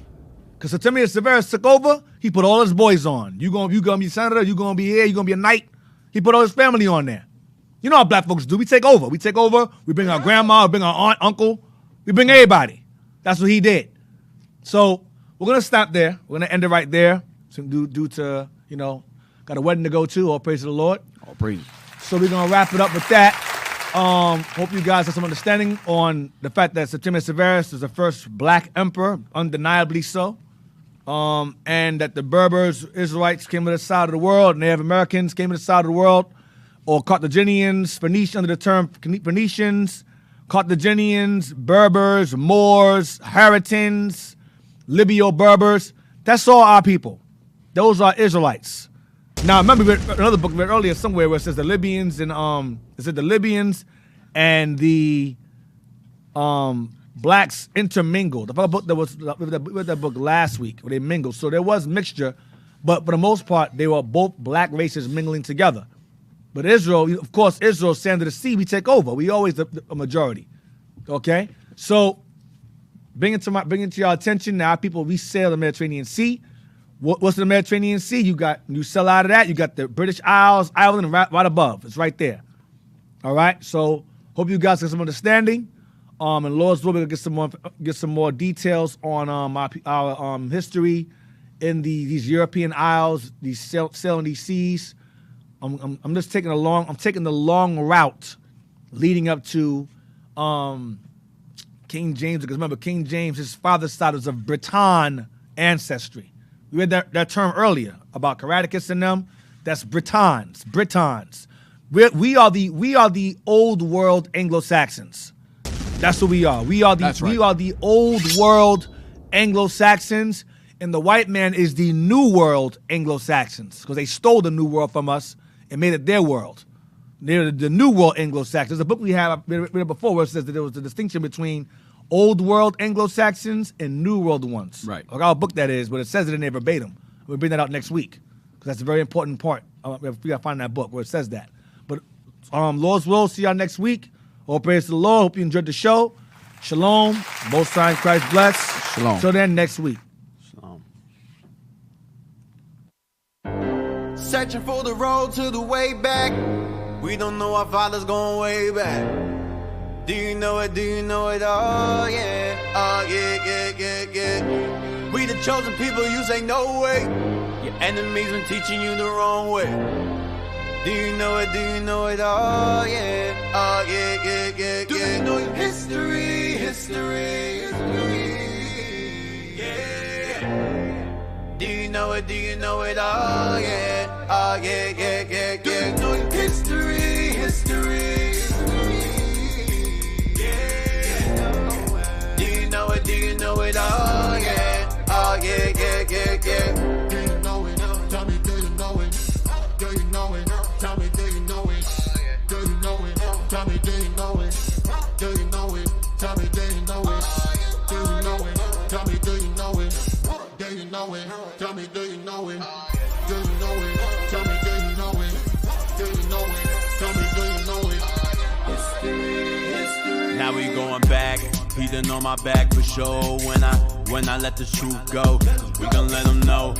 Because Septimius Severus took over, he put all his boys on. You gonna be senator, you gonna be here, you gonna be a knight. He put all his family on there. You know how black folks do. We take over. We bring our grandma, we bring our aunt, uncle. We bring everybody. That's what he did. So we're going to stop there. We're going to end it right there. Due to, got a wedding to go to. All praise to the Lord. All praise. So we're going to wrap it up with that. Hope you guys have some understanding on the fact that Septimius Severus is the first black emperor, undeniably so. And that the Berbers, Israelites came to the side of the world, Native Americans came to the side of the world, or Carthaginians, Phoenicians, under the term Phoenicians, Carthaginians, Berbers, Moors, Haritans, Libyo Berbers. That's all our people. Those are Israelites. Now, remember, we read another book we read earlier somewhere where it says the Libyans and it said the Libyans and the blacks intermingled. The book that was we read that book last week where they mingled. So there was mixture, but for the most part, they were both black races mingling together. But Israel, of course, Israel, sand of the sea, we take over. We always the majority. Okay, so bring it to your attention now. People, we sail the Mediterranean Sea. What's the Mediterranean Sea? You sell out of that. You got the British Island right above. It's right there. All right. So hope you guys get some understanding. And Lord's will, we'll get some more details on our history in these European isles, these sailing these seas. I'm just taking the long route leading up to King James, because remember King James, his father's side was of Breton ancestry. We read that term earlier about Caradicus and them. That's Britons. We are the old world Anglo-Saxons. That's what we are. We are the old world Anglo-Saxons, and the white man is the new world Anglo-Saxons because they stole the new world from us and made it their world. They're the new world Anglo-Saxons. There's a book we have read it before where it says that there was a distinction between old world Anglo-Saxons and new world ones. Right. I forgot what book that is, but it says it in there verbatim. We'll bring that out next week because that's a very important part. We got to find that book where it says that. But Lord's will, see y'all next week. All praise to the Lord. Hope you enjoyed the show. Shalom. Both sides, Christ bless. Shalom. Till then, next week. Searching for the road to the way back. We don't know our father's going way back. Do you know it? Do you know it? Oh yeah. Oh yeah. We the chosen people, you say no way. Your enemies been teaching you the wrong way. Do you know it? Do you know it? Oh yeah. Oh yeah. Do you know your history? Yeah. Do you know it? Do you know it? Oh yeah. Oh yeah. Do you know your history? Yeah. Do you know it? Do you know it? Oh yeah. Oh yeah. Do you know it? Tell me, do you know it? Do you know it? Tell me, do you know it? Do you know it? Tell me, do you know it? Do you know it? Tell me, do you know it? Do you know it? Tell me, do you know it? Do you know it? Tell me, do you know it? Do you know it? Tell me, do you know it? Do you know it? Tell me, do you know it? History. Now we going back. He done on my back for sure. When I let the truth go, we gon' let them know.